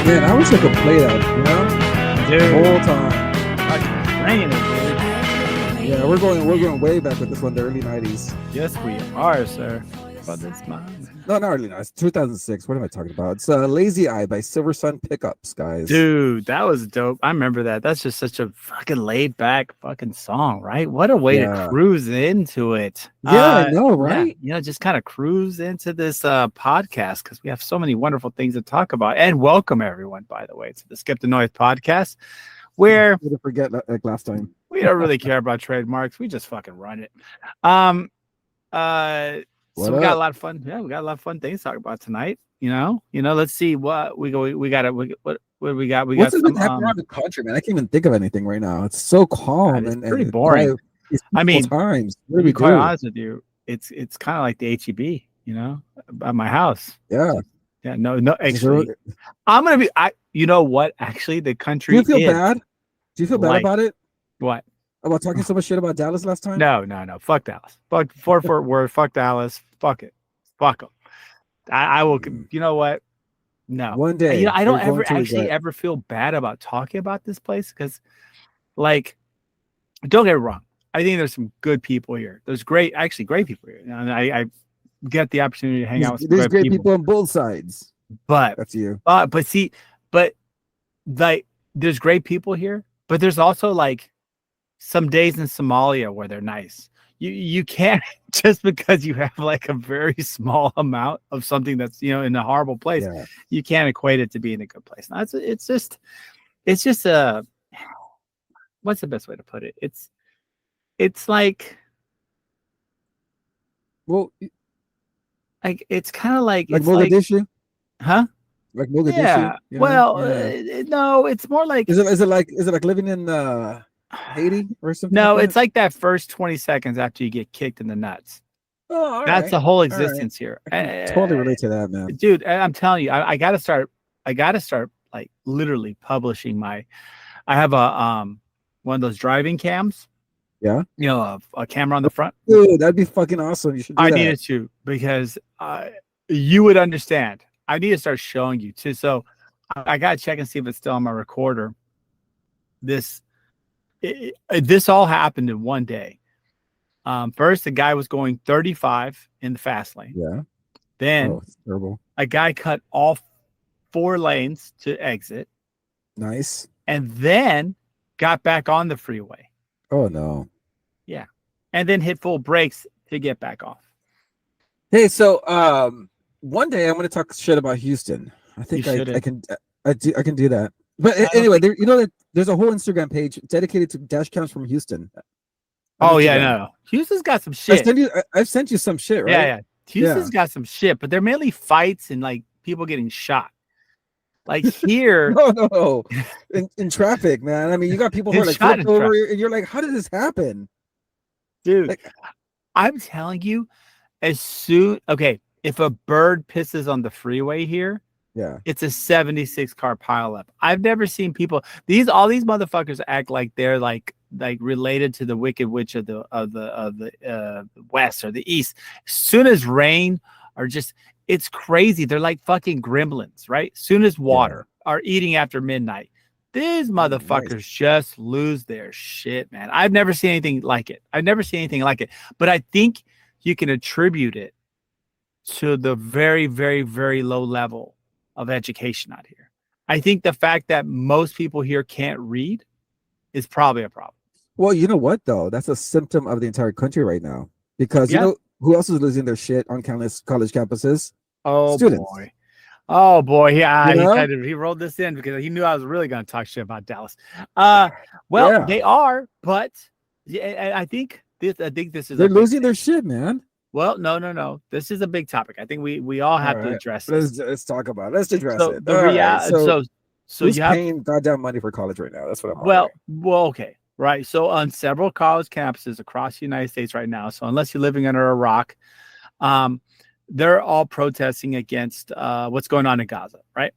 Man, I wish I could play that, Dude, the whole time. fucking playing it, dude. Yeah, we're going way back with this one, the early 90s. Yes, we are, sir. But it's mine. No, not early 90s, 2006. What am I talking about? It's Lazy Eye by Silver Sun Pickups, guys. Dude, that was dope. I remember that. That's just such a fucking laid back fucking song, right? What a way to cruise into it. Yeah, I know, right? Yeah, just kind of cruise into this podcast because we have so many wonderful things to talk about. And welcome everyone, by the way, to the Skip the Noise podcast, where I forget like last time. we don't really care about trademarks. We just fucking run it. So we got a lot of fun. Yeah, we got a lot of fun things to talk about tonight. You know. Let's see what we got. What do we got? What's been happening around the country, man? I can't even think of anything right now. It's so calm it's and pretty boring. I mean, times. To be quite honest with you, it's kind of like the HEB. At my house. Yeah. Yeah. No. Actually, I'm gonna be. You know what? Actually, the country. Do you feel bad? Do you feel bad about it? What? About talking so much shit about Dallas last time? No. Fuck Dallas. Fuck Fort Worth. Fuck Dallas. Fuck it. Fuck them. I will. You know what? No. One day. I don't ever feel bad about talking about this place because, like, don't get me wrong. I think there's some good people here. There's great people here. And I get the opportunity to hang out with there's great people on both sides. But that's you. But there's great people here. But there's also like some days in Somalia where they're nice. You can't just because you have like a very small amount of something that's in a horrible place. Yeah. You can't equate it to being a good place. Now, it's just a what's the best way to put it? It's like it's kind of like Mogadishu, huh? Like Mogadishu. Yeah. No, it's more like is it like living in Haiti or something? No, it's like that first 20 seconds after you get kicked in the nuts. Oh, that's the whole existence here. I totally relate to that, man. Dude, I'm telling you, I gotta start like literally publishing I have a one of those driving cams. Yeah. A camera on the front. Dude, that'd be fucking awesome. You should do that. I needed to because you would understand. I need to start showing you too. So I gotta check and see if it's still on my recorder. This all happened in one day. First, the guy was going 35 in the fast lane. Yeah. Then terrible. A guy cut all 4 lanes to exit. Nice. And then got back on the freeway. Oh no. Yeah. And then hit full brakes to get back off. Hey, so one day I'm going to talk shit about Houston. I think I can do that. But anyway, there's a whole Instagram page dedicated to dash cams from Houston. Oh yeah, no. Houston's got some shit. I've sent you some shit, right? Yeah. Houston's got some shit, but they're mainly fights and like people getting shot. Like here, no, in traffic, man. I mean, you got people who are like flipped over, and you're like, how did this happen, dude? Like, I'm telling you, if a bird pisses on the freeway here. Yeah, it's a 76 car pileup. I've never seen people. All these motherfuckers act like they're like related to the Wicked Witch of the West or the East. As soon as rain or it's crazy. They're like fucking gremlins, right? As soon as water are eating after midnight, these motherfuckers just lose their shit, man. I've never seen anything like it. But I think you can attribute it to the very, very, very low level of education out here. I think the fact that most people here can't read is probably a problem. Well, you know what though? That's a symptom of the entire country right now. Because you know who else is losing their shit on countless college campuses? Students. Boy. Yeah, he rolled this in because he knew I was really going to talk shit about Dallas. They are, but I think this is they're losing their shit, man. Well, no. This is a big topic. I think we all have to address it. Let's talk about it. Let's address it. So who's paying goddamn money for college right now? That's what I'm Well, okay. Right. So on several college campuses across the United States right now, so unless you're living under a rock, they're all protesting against what's going on in Gaza, right?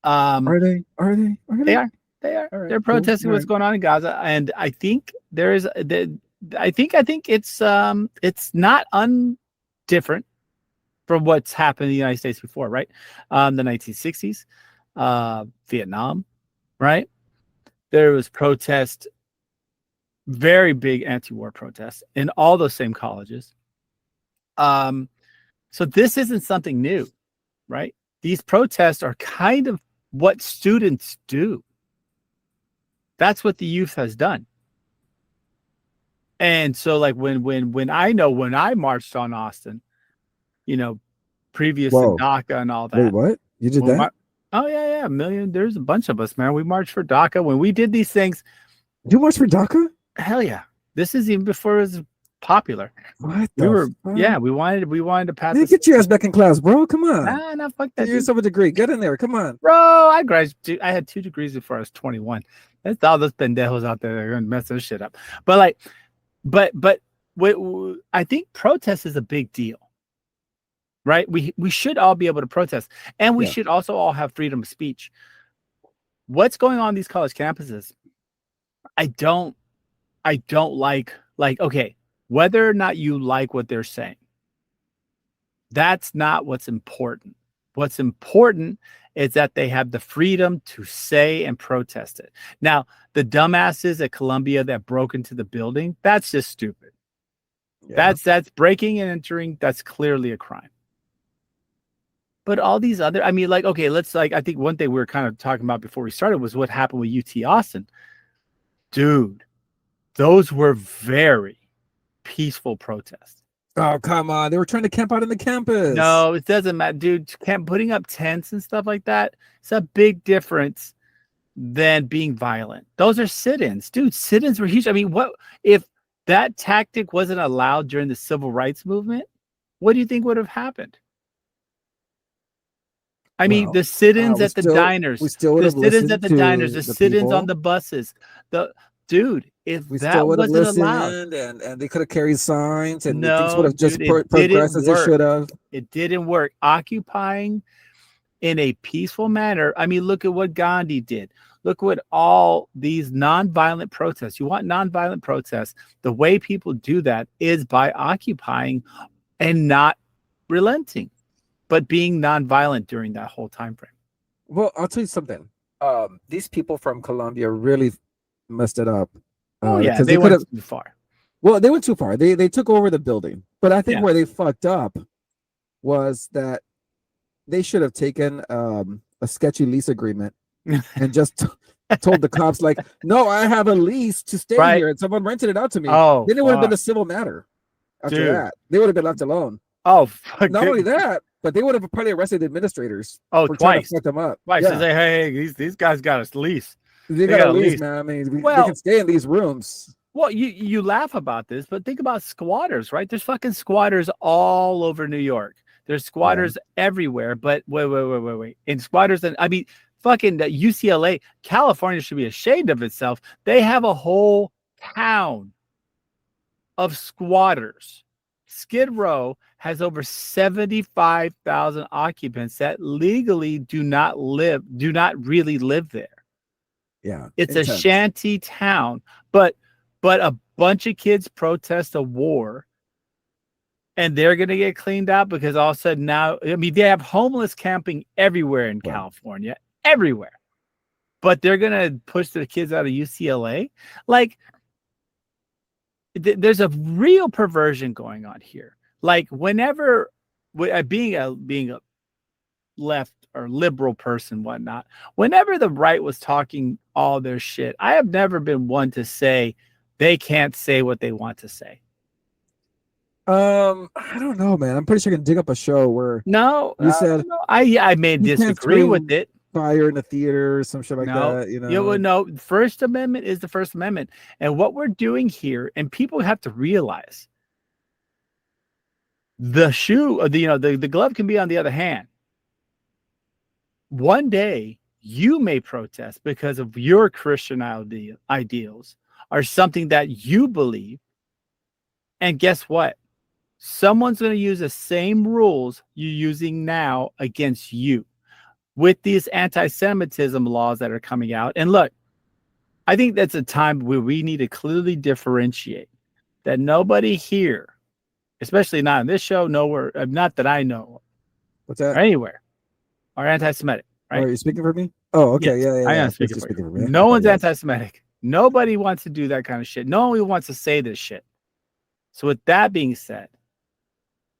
Are they? They are. Right, they're protesting what's going on in Gaza, and I think I think it's not undifferent from what's happened in the United States before, right? The 1960s. Vietnam, right? There was protest, very big anti-war protests in all those same colleges. So this isn't something new, right? These protests are kind of what students do. That's what the youth has done. And so like when I marched on Austin, previous to DACA and all that. Wait, what? You did that? Oh yeah, there's a bunch of us, man. We marched for DACA. When we did these things. You marched for DACA? Hell yeah. This is even before it was popular. What? We wanted to pass. You get your ass back in class, bro. Come on. Nah, fuck that. Get yourself a degree. Get in there. Come on. Bro, I graduated. I had 2 degrees before I was 21. That's all those pendejos out there that are gonna mess this shit up. But I think protest is a big deal. Right? We should all be able to protest. And we should also all have freedom of speech. What's going on these college campuses? I don't like, okay, whether or not you like what they're saying, that's not what's important. What's important is that they have the freedom to say and protest it. Now, the dumbasses at Columbia that broke into the building, that's just stupid. Yeah. That's breaking and entering. That's clearly a crime. But all these other, I think one thing we were kind of talking about before we started was what happened with UT Austin. Dude, those were very peaceful protests. Oh, come on. They were trying to camp out in the campus. No, it doesn't matter, dude. Putting up tents and stuff like that, it's a big difference than being violent. Those are sit-ins. Dude, sit-ins were huge. I mean, what if that tactic wasn't allowed during the civil rights movement? What do you think would have happened? I mean, the sit-ins at the diners, the sit-ins at the diners, the sit-ins on the buses. If that wasn't allowed, and they could have carried signs, and things would have just progressed as they should have. It didn't work. Occupying in a peaceful manner. I mean, look at what Gandhi did. Look what all these nonviolent protests. You want nonviolent protests? The way people do that is by occupying and not relenting, but being nonviolent during that whole time frame. Well, I'll tell you something. These people from Colombia really messed it up. They went too far. Well, they went too far. They took over the building. But I think where they fucked up was that they should have taken a sketchy lease agreement and just told the cops, like, no, I have a lease to stay here, and someone rented it out to me. Oh, then it would have been a civil matter. After that, they would have been left alone. Oh, fuck. Not only that, but they would have probably arrested the administrators. Oh, twice. To fuck them up. Twice. Yeah. Say, hey, these guys got us lease. They got a lease, man. I mean, they can stay in these rooms. Well, you laugh about this, but think about squatters, right? There's fucking squatters all over New York. There's squatters everywhere. But wait. In squatters, and I mean, fucking UCLA, California should be ashamed of itself. They have a whole town of squatters. Skid Row has over 75,000 occupants that legally do not really live there. Yeah. It's intense. A shanty town, but a bunch of kids protest a war and they're going to get cleaned out because all of a sudden now, I mean, they have homeless camping everywhere in California, everywhere, but they're going to push the kids out of UCLA. Like, there's a real perversion going on here. Like, whenever being a left or liberal person, whatnot, whenever the right was talking all their shit, I have never been one to say they can't say what they want to say. I don't know, man. I'm pretty sure I can dig up a show where you said I may disagree with it. Fire in the theater or some shit like that, you know. No, First Amendment is the First Amendment. And what we're doing here, and people have to realize, the shoe, the glove can be on the other hand. One day you may protest because of your Christian ideals or something that you believe. And guess what? Someone's going to use the same rules you're using now against you with these anti-Semitism laws that are coming out. And look, I think that's a time where we need to clearly differentiate that nobody here, especially not in this show, nowhere, not that I know, what's that? Or anywhere, are anti-Semitic. right? Are you speaking for me? Oh, okay. Yes, Yeah. I am Please speaking do for you. for me. No Okay, one's yes. anti-Semitic. Nobody wants to do that kind of shit. No one wants to say this shit. So with that being said,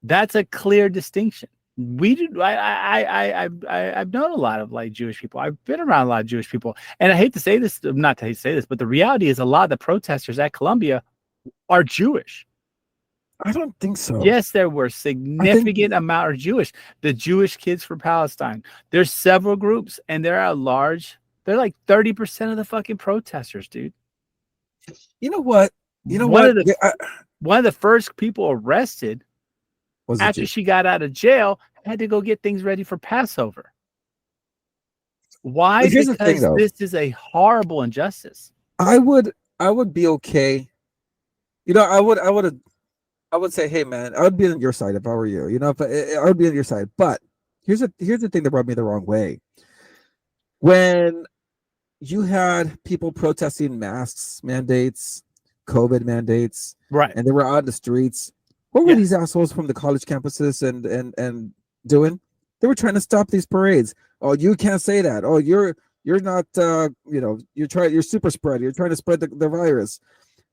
that's a clear distinction. We do. I've known a lot of like Jewish people. I've been around a lot of Jewish people, and I hate to say this, not to say this, but the reality is a lot of the protesters at Columbia are Jewish. I don't think so. Yes, there were significant amount of Jewish. The Jewish Kids for Palestine. There's several groups, and they're at large. They're like 30% of the fucking protesters, dude. You know what? You know One what? of the one of the first people arrested after she got out of jail had to go get things ready for Passover. Why? Here's the thing, Because though. this is a horrible injustice. I would be okay. You know, I would say, hey man, I would be on your side if I were you. You know, but I would be on your side. But here's the thing that rubbed me the wrong way. When you had people protesting masks mandates, COVID mandates, right? And they were out in the streets. What were these assholes from the college campuses and doing? They were trying to stop these parades. Oh, you can't say that. Oh, you're not you're super spreader. You're trying to spread the virus.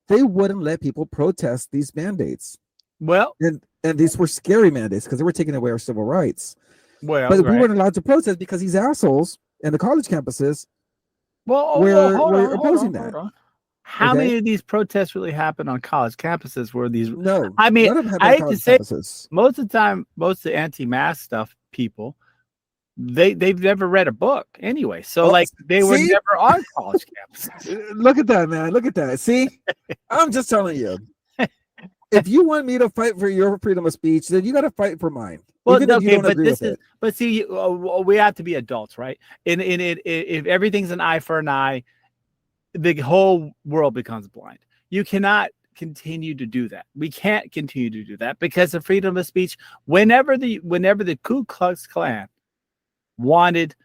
They wouldn't let people protest these mandates. Well, and these were scary mandates because they were taking away our civil rights. Well, but we weren't allowed to protest because these assholes in the college campuses were opposing that. How many of these protests really happened on college campuses? Were these? No, I mean, I hate to say, campuses. Most of the time, most of the anti-mask stuff people, they've never read a book anyway, so they were never on college campuses. Look at that, man! Look at that. See, I'm just telling you. If you want me to fight for your freedom of speech, then you got to fight for mine. Well, okay, but see, we have to be adults, right? And if everything's an eye for an eye, the whole world becomes blind. You cannot continue to do that. We can't continue to do that because of freedom of speech. Whenever the Ku Klux Klan wanted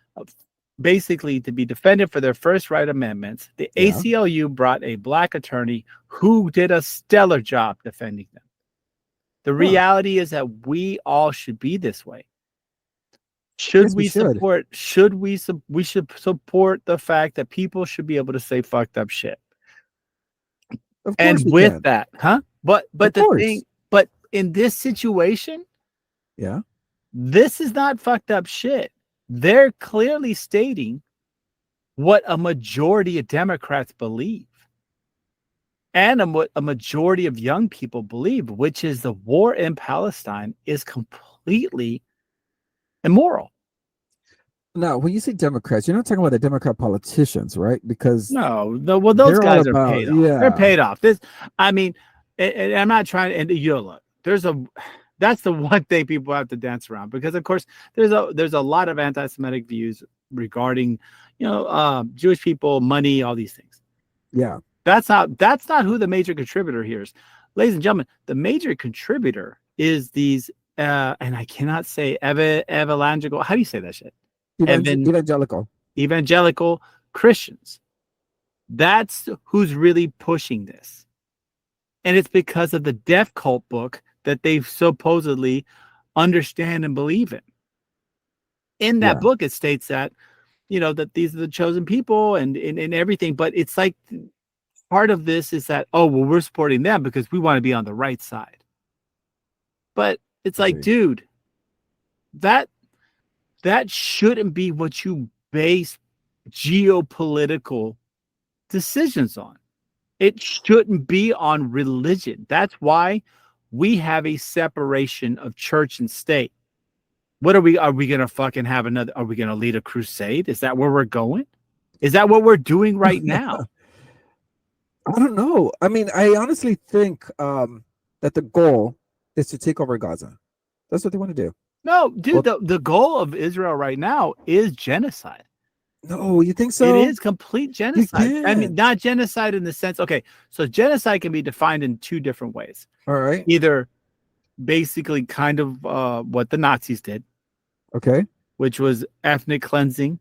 basically to be defended for their first right amendments, the ACLU brought a black attorney who did a stellar job defending them. The reality is that we all should be this way. We should support the fact that people should be able to say fucked up shit. Of course, and with that, but in this situation, this is not fucked up shit. They're clearly stating what a majority of Democrats believe and what a majority of young people believe, which is the war in Palestine is completely immoral. Now, when you say Democrats, you're not talking about the Democrat politicians, right? Because well, those guys are paid off. They're paid off. And I'm not trying to. And look, that's the one thing people have to dance around because, of course, there's a lot of anti-Semitic views regarding, Jewish people, money, all these things. Yeah, that's not who the major contributor here is, ladies and gentlemen. The major contributor is these, and I cannot say evangelical. How do you say that shit? Evangelical Christians. That's who's really pushing this. And it's because of the death cult book that they supposedly understand and believe in. In that book, it states that, that these are the chosen people and everything. But it's like part of this is that, we're supporting them because we want to be on the right side. But it's like, dude, that shouldn't be what you base geopolitical decisions on. It shouldn't be on religion. That's why we have a separation of church and state. Are we going to fucking have are we going to lead a crusade? Is that where we're going? Is that what we're doing right now? I don't know. I mean, I honestly think that the goal is to take over Gaza. That's what they want to do. No, dude, the goal of Israel right now is genocide. No, you think so? It is complete genocide. I mean, not genocide in the sense, okay, so genocide can be defined in two different ways. All right. Either basically kind of what the Nazis did. Okay. Which was ethnic cleansing,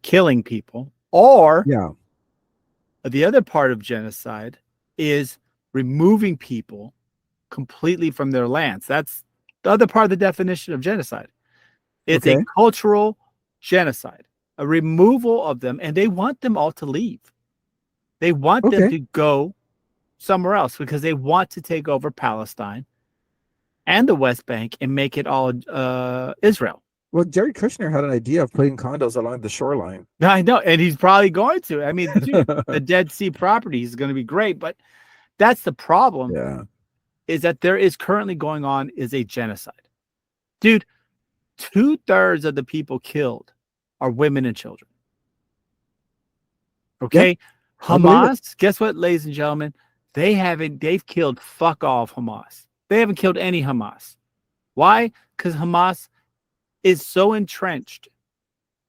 killing people. Or the other part of genocide is removing people completely from their lands. That's the other part of the definition of genocide. It's a cultural genocide, a removal of them, and they want them all to leave. They want them to go somewhere else because they want to take over Palestine and the West Bank and make it all Israel. Well, Jared Kushner had an idea of putting condos along the shoreline. I know, and he's probably going to. I mean, dude, the Dead Sea property is going to be great, but that's the problem. Yeah, is that there is currently going on is a genocide. Dude, 2/3 of the people killed are women and children. Okay? Yeah, Hamas, guess what, ladies and gentlemen? They've killed fuck all of Hamas. They haven't killed any Hamas. Why? Because Hamas is so entrenched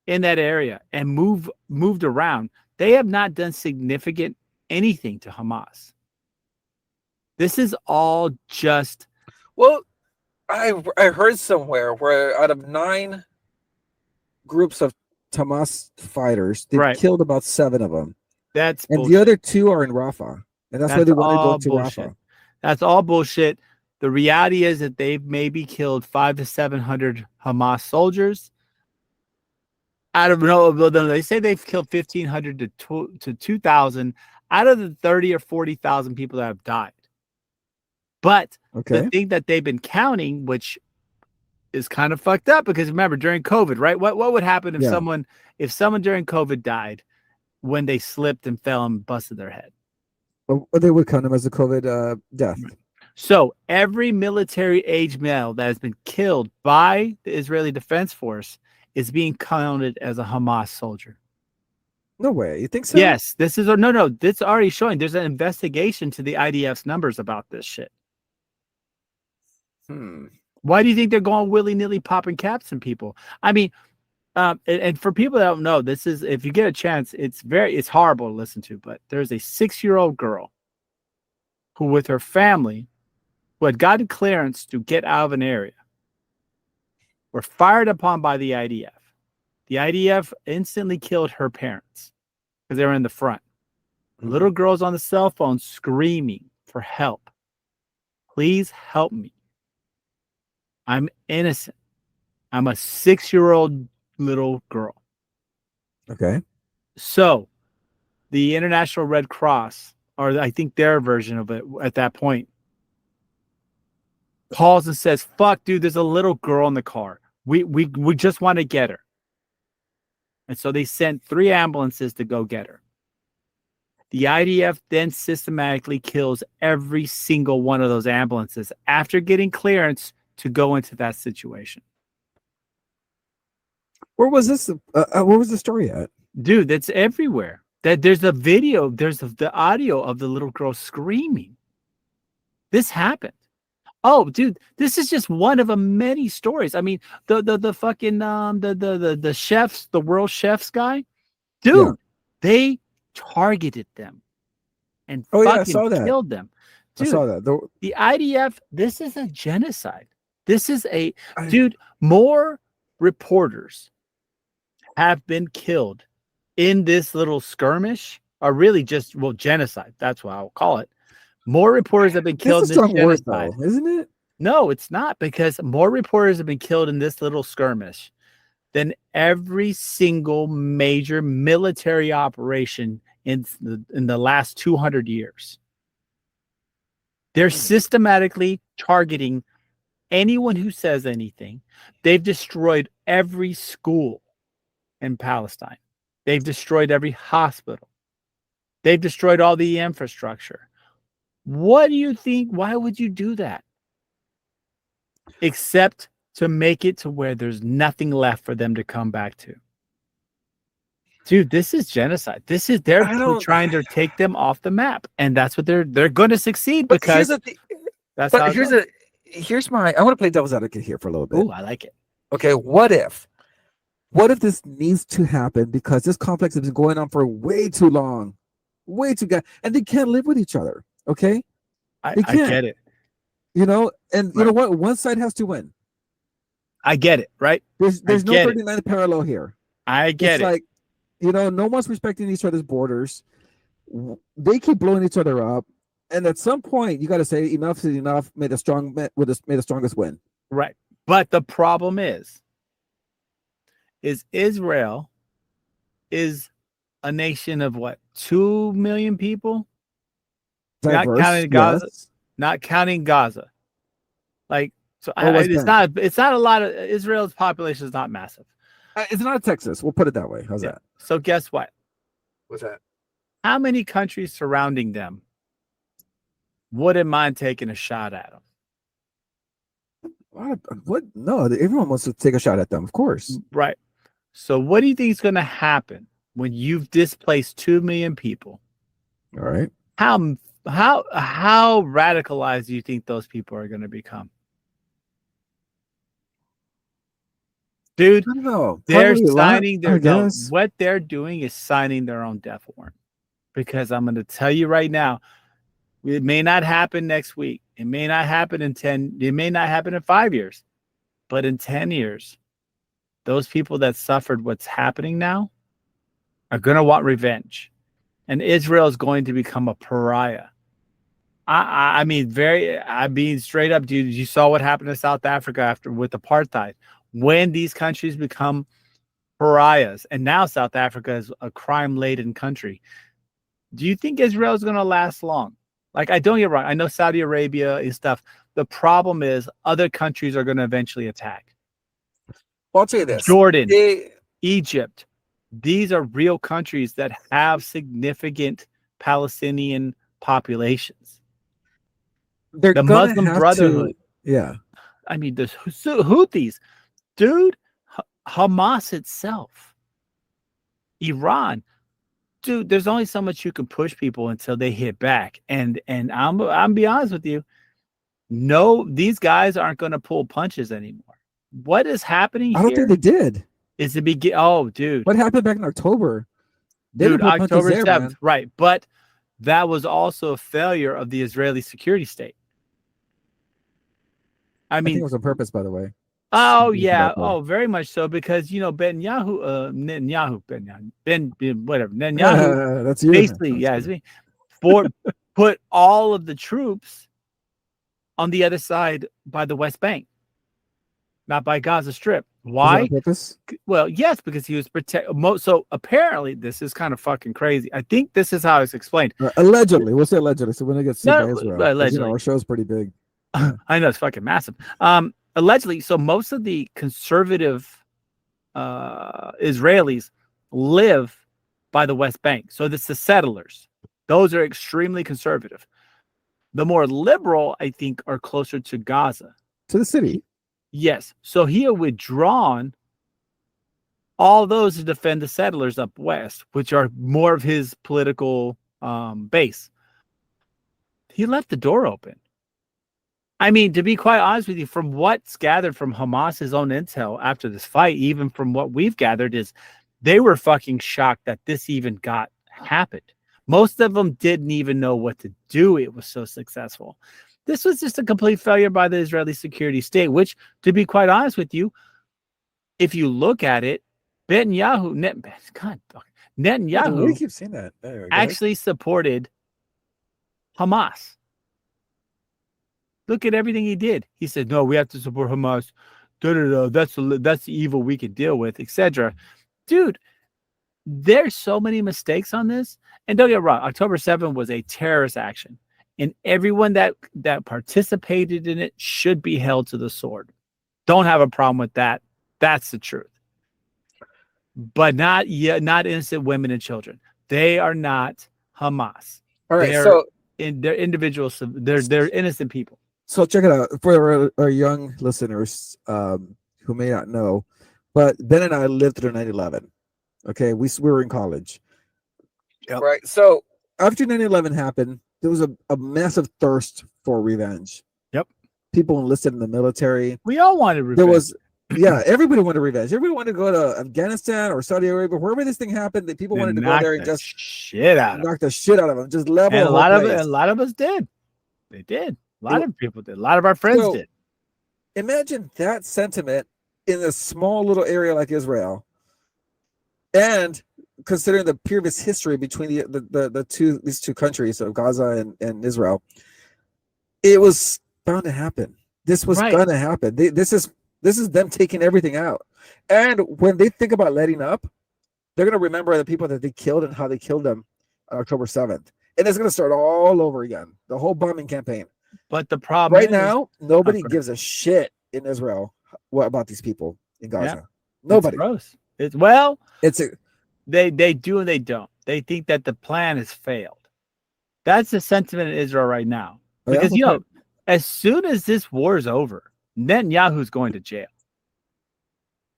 in that area and moved around. They have not done significant anything to Hamas. This is all just... Well, I heard somewhere where out of 9 groups of Hamas fighters, they've killed about 7 of them. That's and bullshit. The other 2 are in Rafah. And that's why they want to go to Rafah. That's all bullshit. The reality is that they've maybe killed 500 to 700 Hamas soldiers. They say they've killed 1,500 to 2,000 out of the 30 or 40,000 people that have died. But the thing that they've been counting, which is kind of fucked up, because remember during COVID, right? What would happen if someone during COVID died when they slipped and fell and busted their head? Well, they would count them as a COVID death. So every military age male that has been killed by the Israeli Defense Force is being counted as a Hamas soldier. No way. You think so? Yes. This is no. This is already showing. There's an investigation to the IDF's numbers about this shit. Why do you think they're going willy-nilly popping caps in people? I mean, and for people that don't know, this is, if you get a chance, it's horrible to listen to, but there's a 6-year-old girl who, with her family, who had gotten clearance to get out of an area, were fired upon by the IDF. The IDF instantly killed her parents because they were in the front. The little girl's on the cell phone screaming for help. Please help me. I'm innocent. I'm a 6-year-old little girl. Okay. So the International Red Cross, or I think their version of it at that point, calls and says, fuck, dude, there's a little girl in the car. We just want to get her. And so they sent 3 ambulances to go get her. The IDF then systematically kills every single one of those ambulances after getting clearance to go into that situation. Where was this? Where was the story at? Dude, that's everywhere. That there's a video, there's the audio of the little girl screaming. This happened. Oh, dude, this is just one of many stories. I mean, the fucking the chefs, the world chefs guy, dude, they targeted them and fucking killed them. Dude, I saw that. The IDF, this is a genocide. This is dude, more reporters have been killed in this little skirmish, or really just, genocide. That's what I'll call it. More reporters have been killed in this genocide. Though, isn't it? No, it's not, because more reporters have been killed in this little skirmish than every single major military operation in the last 200 years. They're systematically targeting anyone who says anything. They've destroyed every school in Palestine. They've destroyed every hospital. They've destroyed all the infrastructure. What do you think? Why would you do that? Except to make it to where there's nothing left for them to come back to. Dude, this is genocide. They're trying to take them off the map, and that's what they're going to succeed, because here's my, I want to play devil's advocate here for a little bit. Oh, I like it. Okay, what if this needs to happen because this complex has been going on for way too long, and they can't live with each other. Okay, I get it. You know, and you know what? One side has to win. I get it. Right? There's no 39th parallel here. I get it. Like, you know, no one's respecting each other's borders. They keep blowing each other up, and at some point, you got to say enough is enough. May the strongest win. Right. But the problem is is Israel is a nation of what, 2 million people? Diverse, not counting Gaza. Yes. Not counting Gaza. Like, so it's not a lot of Israel's population is not massive. It's not Texas. We'll put it that way. How's that? So guess what? What's that? How many countries surrounding them wouldn't mind taking a shot at them? What? No, everyone wants to take a shot at them, of course. Right. So what do you think is going to happen when you've displaced 2 million people? All right. How radicalized do you think those people are going to become? Dude, I don't know. they're signing what they're doing is signing their own death warrant. Because I'm going to tell you right now, it may not happen next week. It may not happen it may not happen in 5 years. But in 10 years, those people that suffered what's happening now are going to want revenge. And Israel is going to become a pariah. I mean, being straight up, dude, you saw what happened to South Africa with apartheid. When these countries become pariahs, and now South Africa is a crime-laden country, do you think Israel is going to last long? Like, I don't get wrong. I know Saudi Arabia and stuff. The problem is other countries are going to eventually attack. Well, I'll tell you this. Jordan, Egypt, these are real countries that have significant Palestinian populations. The Muslim Brotherhood. Yeah. I mean, the Houthis. Dude, Hamas itself. Iran. Dude, there's only so much you can push people until they hit back. And I'm be honest with you. No, these guys aren't going to pull punches anymore. What is happening I don't think they did. Is the begin. Oh, dude. What happened back in October? Dude, October 7th. Right. But that was also a failure of the Israeli security state. I mean, think it was on purpose, by the way. Oh, yeah. Oh, very much so. Because, Netanyahu, that's you. Basically, it's me. Put all of the troops on the other side by the West Bank, not by Gaza Strip. Why? Well, yes, because he was so apparently, this is kind of fucking crazy. I think this is how it's explained. Allegedly, we'll say allegedly. So when it gets sued by Israel, allegedly, our show's pretty big. I know it's fucking massive. Allegedly, so most of the conservative Israelis live by the West Bank. So it's the settlers. Those are extremely conservative. The more liberal, I think, are closer to Gaza. To the city. Yes. So he had withdrawn all those to defend the settlers up west, which are more of his political base. He left the door open. I mean, to be quite honest with you, from what's gathered from Hamas's own intel after this fight, even from what we've gathered, is they were fucking shocked that this even happened. Most of them didn't even know what to do. It was so successful. This was just a complete failure by the Israeli security state, which, to be quite honest with you, if you look at it, Netanyahu you keep saying that. Actually supported Hamas. Look at everything he did. He said, no, we have to support Hamas. That's the evil we can deal with, etc. Dude, there's so many mistakes on this. And don't get wrong, October 7th was a terrorist action. And everyone that participated in it should be held to the sword. Don't have a problem with that. That's the truth. But not innocent women and children. They are not Hamas. All right, they're individuals. They're innocent people. So check it out for our young listeners who may not know, but Ben and I lived through 9/11. Okay, we were in college. Yep. Right. So after 9/11 happened, there was a massive thirst for revenge. Yep. People enlisted in the military. We all wanted revenge. There was, everybody wanted revenge. Everybody wanted to go to Afghanistan or Saudi Arabia, wherever this thing happened. That people wanted to go there and just knock the shit out of them, just level. And a lot of us did. They did. A lot of people did. A lot of our friends did. Imagine that sentiment in a small little area like Israel, and considering the previous history between these two countries, so Gaza and Israel, it was bound to happen. This was going to happen. This is This is them taking everything out. And when they think about letting up, they're going to remember the people that they killed and how they killed them on October 7th. And it's going to start all over again, the whole bombing campaign. But the problem right now, nobody gives a shit in Israel about these people in Gaza. Yeah. Nobody. It's gross. They do and they don't. They think that the plan has failed. That's the sentiment in Israel right now. Because, as soon as this war is over, Netanyahu's going to jail.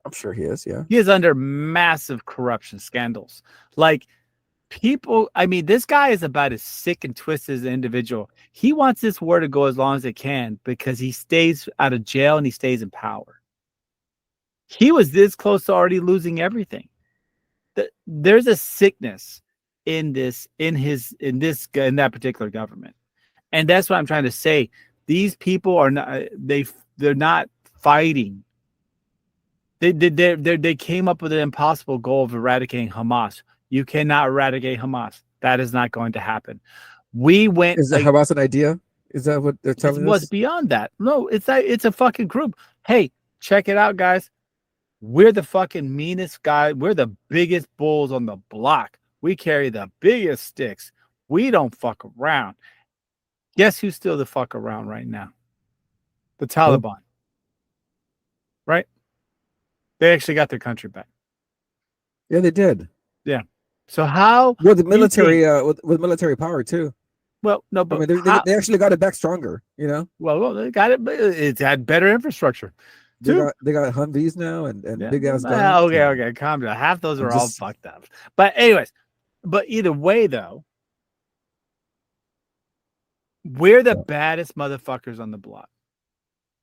I'm sure he is, yeah. He is under massive corruption scandals. Like, people, I mean, this guy is about as sick and twisted as an individual. He wants this war to go as long as it can because he stays out of jail and he stays in power. He was this close to already losing everything. There's a sickness in that particular government. And that's what I'm trying to say. These people are not, they're not fighting. They came up with an impossible goal of eradicating Hamas. You cannot eradicate Hamas. That is not going to happen. Is Hamas an idea? Is that what they're telling us? What's beyond that? No, it's a fucking group. Hey, check it out, guys. We're the fucking meanest guy. We're the biggest bulls on the block. We carry the biggest sticks. We don't fuck around. Guess who's still the fuck around right now? The Taliban. Right? They actually got their country back. Yeah, they did. Yeah. So how? Well, the military with military power too. Well, no, but I mean, they actually got it back stronger. Well, they got it. But it's had better infrastructure. They got Humvees now and big ass guns. Okay, calm down. Half those are all fucked up. But anyways, either way though, we're the baddest motherfuckers on the block,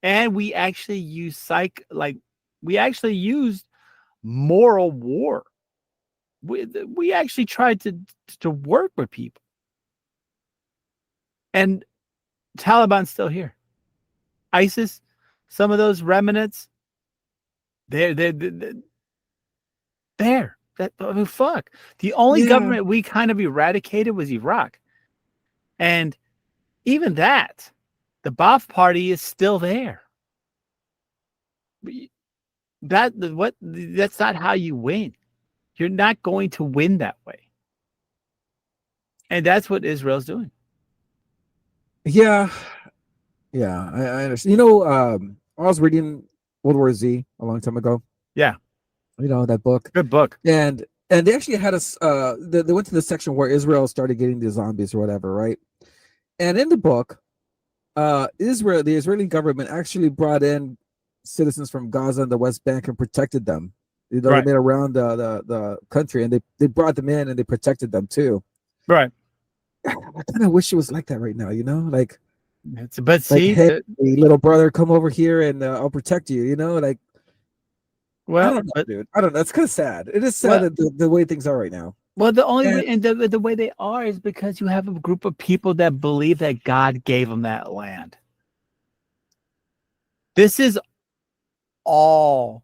and we actually use we actually used moral war. We actually tried to work with people, and Taliban's still here. ISIS, some of those remnants, they're there. Fuck. The only government we kind of eradicated was Iraq, and even that, the Ba'ath Party is still there. That's not how you win. You're not going to win that way. And that's what Israel's doing. Yeah. Yeah, I understand. I was reading World War Z a long time ago. Yeah. That book. Good book. And they actually had us they went to the section where Israel started getting the zombies or whatever, right? And in the book, the Israeli government actually brought in citizens from Gaza and the West Bank and protected them. They made around the country, and they brought them in and they protected them too. Right. I kind of wish it was like that right now, like. Hey, little brother, come over here and I'll protect you. Well, I don't know, dude. I don't know. It's kind of sad. It is sad that the way things are right now. Well, the only way, and the way they are is because you have a group of people that believe that God gave them that land. This is all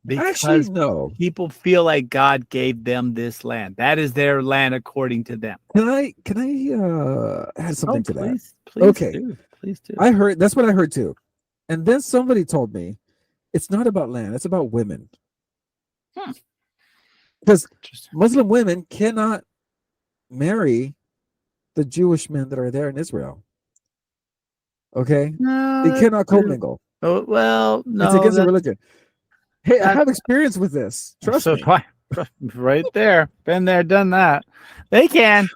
because people feel like God gave them this land. That is their land according to them. Can I add something to that? Please, okay. Please do. I heard that's what I heard too. And then somebody told me it's not about land, it's about women. Because Muslim women cannot marry the Jewish men that are there in Israel. Okay? They cannot commingle. Oh, well, no. It's against the religion. Hey, I have experience with this. Trust me. Right there. Been there, done that. They can.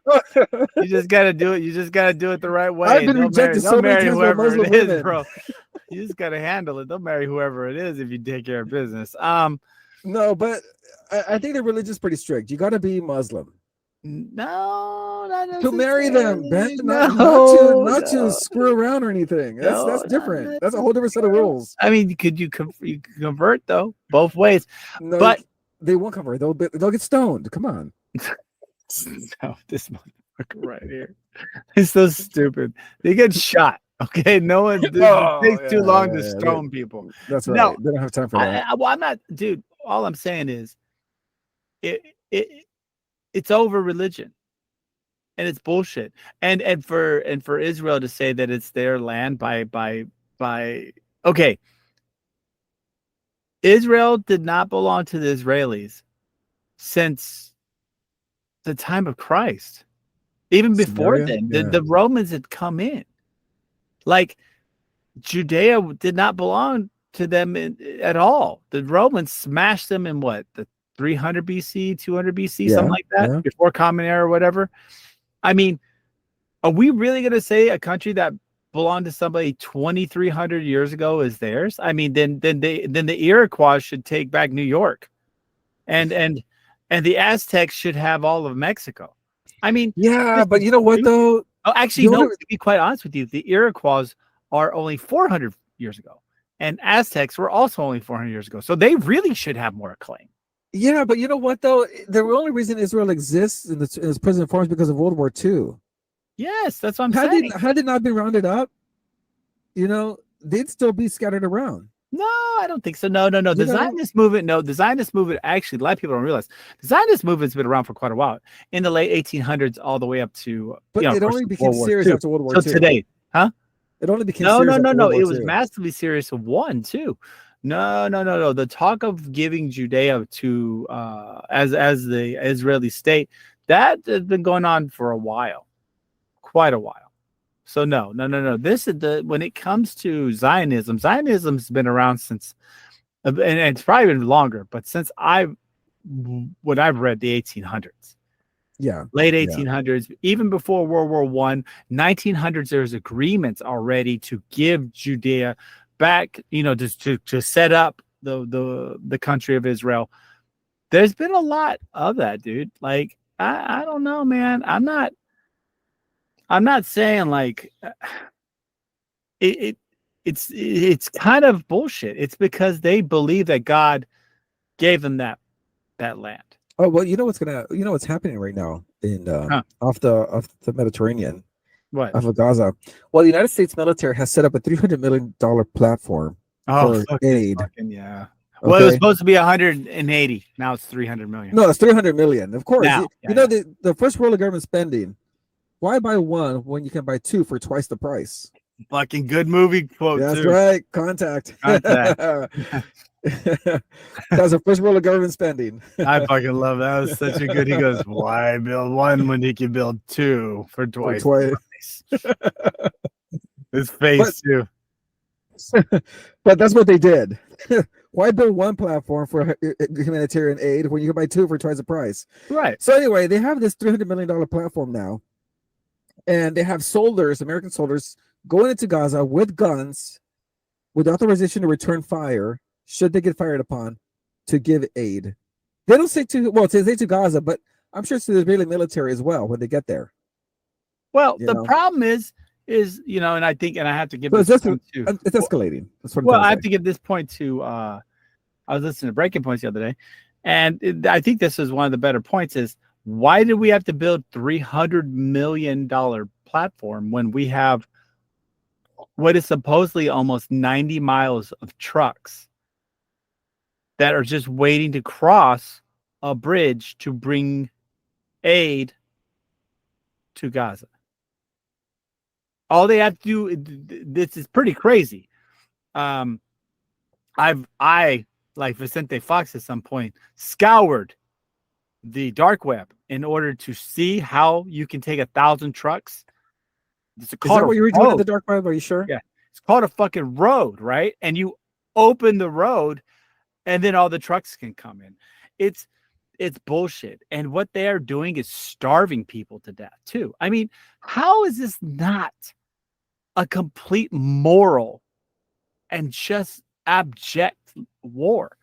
You just got to do it. You just got to do it the right way. I've been rejected so many times by Muslim women, bro. You just got to handle it. They'll marry whoever it is if you take care of business. No, but I think the religion's pretty strict. You got to be Muslim. No, not to marry them, Ben. Not to screw around or anything. That's different. That's a whole different set of rules. I mean, you convert though both ways, no, but they won't convert. They'll get stoned. Come on. No, this motherfucker right here is so stupid. They get shot. Okay, no one. It takes too long to stone people. That's right. No, they don't have time for that. I'm not, dude. All I'm saying is, it's over religion, and it's bullshit. And for Israel to say that it's their land by okay, Israel did not belong to the Israelis since the time of Christ. Even before Samaria? then, Yeah. the Romans had come in. Like, Judea did not belong to them at all. The Romans smashed them in what, the 300 BC, 200 BC, something like that, before Common Era or whatever. I mean, are we really going to say a country that belonged to somebody 2,300 years ago is theirs? I mean, then the Iroquois should take back New York, and the Aztecs should have all of Mexico. I mean, yeah, but you know what though? Oh, actually, no. To be quite honest with you, the Iroquois are only 400 years ago, and Aztecs were also only 400 years ago. So they really should have more acclaim. Yeah, but you know what though? The only reason Israel exists in its present form is because of World War II. Yes, that's what I'm saying. Had it not been rounded up, they'd still be scattered around. No, I don't think so. No. The Zionist movement, actually, a lot of people don't realize the Zionist movement's been around for quite a while. In the late 1800s, all the way up to, but it only became serious after World War II. So today, huh? It only became serious. No. It was massively serious of one too. No. The talk of giving Judea to as the Israeli state, that has been going on for a while, quite a while. So no. This is when it comes to Zionism. Zionism's been around since, and it's probably been longer, but since what I've read, the 1800s. Yeah, late 1800s, even before World War I, 1900s. There's agreements already to give Judea back, just to set up the country of Israel. There's been a lot of that, dude. Like, I don't know, man. I'm not saying like it's kind of bullshit. It's because they believe that God gave them that land. Oh well, what's happening right now in off the Mediterranean, what off of Gaza. Well, the United States military has set up a $300 million platform for aid. Yeah. Okay. Well, it was supposed to be 180. Now it's 300 million. No, it's 300 million. Of course, now, the first rule of government spending. Why buy one when you can buy two for twice the price? Fucking good movie quote. That's right. Contact. That's the first rule of government spending. I fucking love that. That was such a good. He goes, "Why build one when you can build two for twice?" His face too. But that's what they did. Why build one platform for humanitarian aid when you can buy two for twice the price? Right. So anyway, they have this $300 million platform now, and they have soldiers, American soldiers, going into Gaza with guns, with authorization to return fire should they get fired upon, to give aid. They don't say to Gaza, but I'm sure it's to the Israeli military as well when they get there. Well, the problem is, and I think, and I have to give this point to, it's escalating. I have to give this point to, I was listening to Breaking Points the other day, and I think this is one of the better points is, why did we have to build $300 million platform when we have what is supposedly almost 90 miles of trucks that are just waiting to cross a bridge to bring aid to Gaza? All they have to do, this is pretty crazy. I, like Vicente Fox at some point, scoured the dark web in order to see how you can take 1,000 trucks. Is that what you were doing in the dark web? Are you sure? Yeah. It's called a fucking road, right? And you open the road and then all the trucks can come in. It's bullshit. And what they are doing is starving people to death too. I mean, how is this not a complete moral and just abject war?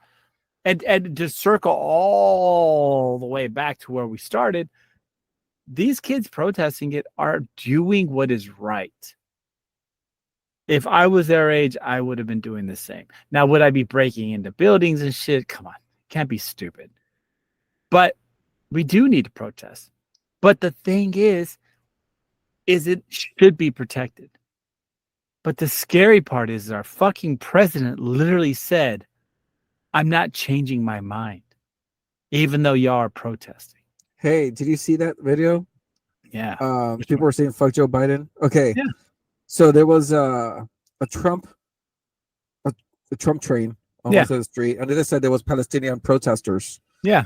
And to circle all the way back to where we started, these kids protesting it are doing what is right. If I was their age, I would have been doing the same. Now, would I be breaking into buildings and shit? Come on, can't be stupid. But we do need to protest. But the thing is it should be protected. But the scary part is our fucking president literally said, I'm not changing my mind, even though y'all are protesting. Hey, did you see that video? Yeah. People were saying fuck Joe Biden. Okay. Yeah. So there was a Trump train on one side of the street. On the other side, there was Palestinian protesters. Yeah.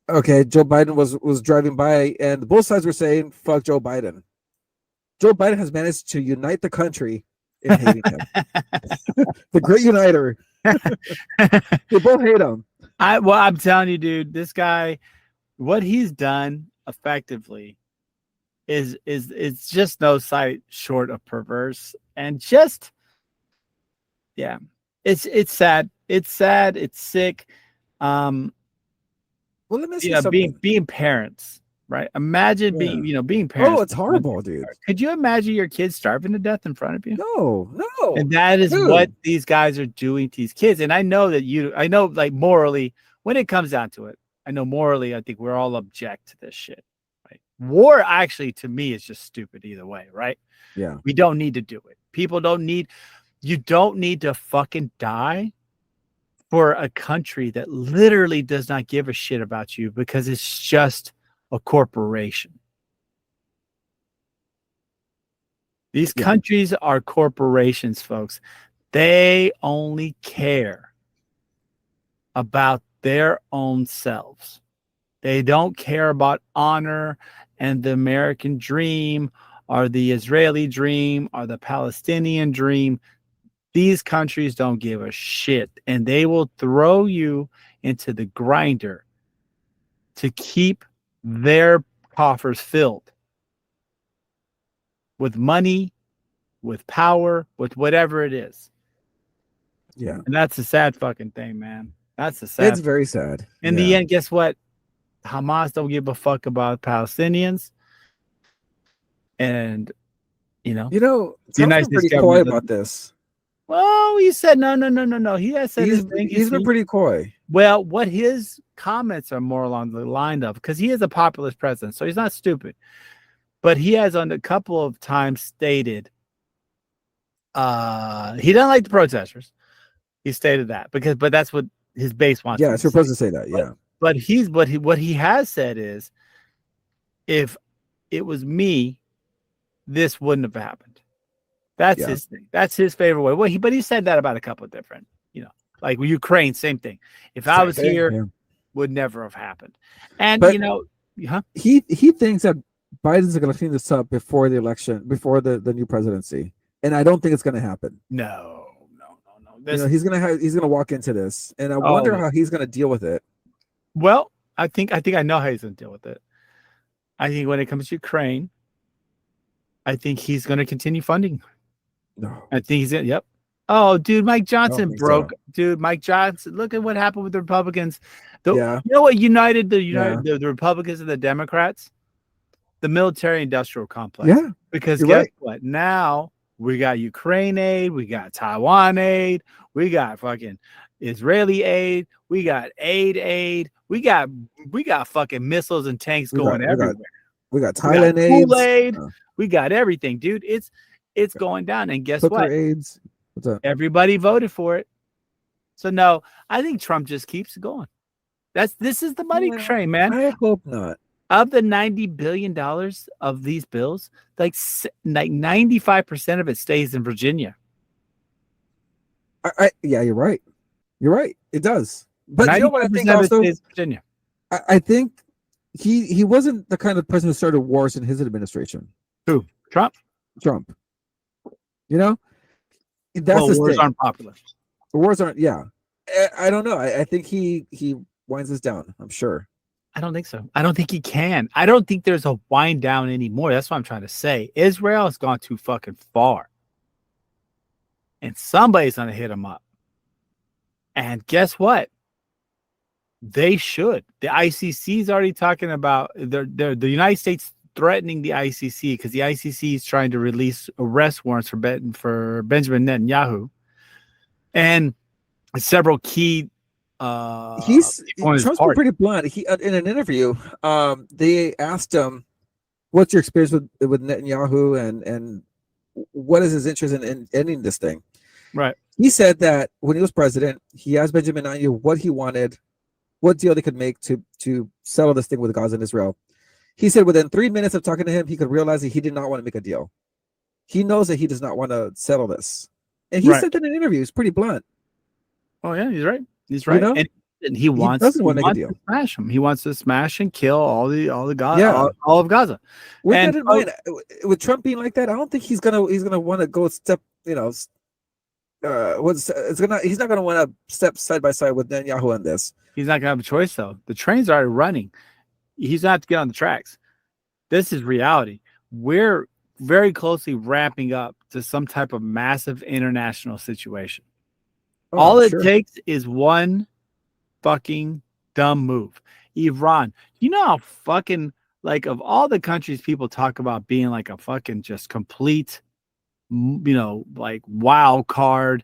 Okay, Joe Biden was driving by, and both sides were saying, "Fuck Joe Biden." Joe Biden has managed to unite the country in hating him. The great uniter. They both hate him. I'm telling you, dude, this guy, what he's done effectively is it's just no sight short of perverse, and just it's sad. It's sad. It's sick. Well, let me see something. Being parents, right? Imagine being parents. Oh, it's horrible, dude. Could you imagine your kids starving to death in front of you? No. And that is what these guys are doing to these kids. And I know like morally, when it comes down to it, I know morally, I think we're all object to this shit. Right? War actually, to me, is just stupid either way, right? Yeah. We don't need to do it. You don't need to fucking die for a country that literally does not give a shit about you because it's just a corporation. These countries are corporations, folks. They only care about their own selves. They don't care about honor and the American dream or the Israeli dream or the Palestinian dream. These countries don't give a shit, and they will throw you into the grinder to keep their coffers filled with money, with power, with whatever it is. Yeah. And that's a sad fucking thing, man. It's very sad. In the end, guess what? Hamas don't give a fuck about Palestinians. And, Trump's been pretty coy about this. Well, he said no. He has said he's been pretty coy. Well, what his comments are more along the line of, because he is a populist president, so he's not stupid. But he has on a couple of times stated he doesn't like the protesters. He stated that but that's what his base wants. Yeah, it's supposed to say that. Yeah. But what he has said is, if it was me, this wouldn't have happened. That's his thing. That's his favorite way. Well, he said that about a couple of different, like Ukraine, same thing. If I was here, would never have happened. And he thinks that Biden's going to clean this up before the election, before the new presidency, and I don't think it's going to happen. No. He's gonna walk into this, and I wonder how he's going to deal with it. Well, I think I know how he's going to deal with it. I think when it comes to Ukraine, I think he's going to continue funding. No, I think he's going to. Yep. Oh, dude, Mike Johnson broke. So. Dude, Mike Johnson. Look at what happened with the Republicans. You know what united the Republicans and the Democrats? The military-industrial complex. Yeah. Because guess what? Now we got Ukraine aid, we got Taiwan aid, we got fucking Israeli aid, we got aid, we got fucking missiles and tanks going everywhere. We got Thailand aid. We got everything, dude. It's going down. And guess what? AIDS. What's up? Everybody voted for it. So no, I think Trump just keeps going. This is the money train, man. I hope not. Of the $90 billion of these bills, like 95% of it stays in Virginia. Yeah, you're right. You're right. It does. But you know what I think also? Virginia. I think he wasn't the kind of person who started wars in his administration. Who? Trump. That's the wars thing. Aren't popular. The wars aren't. Yeah. I don't know. I think he winds us down. I'm sure. I don't think so. I don't think he can. I don't think there's a wind down anymore. That's what I'm trying to say. Israel has gone too fucking far. And somebody's going to hit him up. And guess what? They should. The ICC is already talking about the United States threatening the ICC because the ICC is trying to release arrest warrants for Benjamin Netanyahu. And several key Trump's been pretty blunt. He in an interview, they asked him, "What's your experience with Netanyahu, and what is his interest in ending this thing?" Right. He said that when he was president, he asked Benjamin Netanyahu what he wanted, what deal they could make to settle this thing with Gaza and Israel. He said within 3 minutes of talking to him, he could realize that he did not want to make a deal. He knows that he does not want to settle this, and he said that in interviews, pretty blunt. Oh yeah, he's right. He's right. And he doesn't want to make a deal. To smash him. He wants to smash and kill all of Gaza. With that in mind, with Trump being like that, I don't think he's gonna want to go step. He's not gonna want to step side by side with Netanyahu on this. He's not gonna have a choice though. The train's already running. He's not to get on the tracks. This is reality. We're very closely ramping up to some type of massive international situation. All it takes is one fucking dumb move. Iran. You know how fucking, like, of all the countries people talk about being like a fucking just complete, like wild card,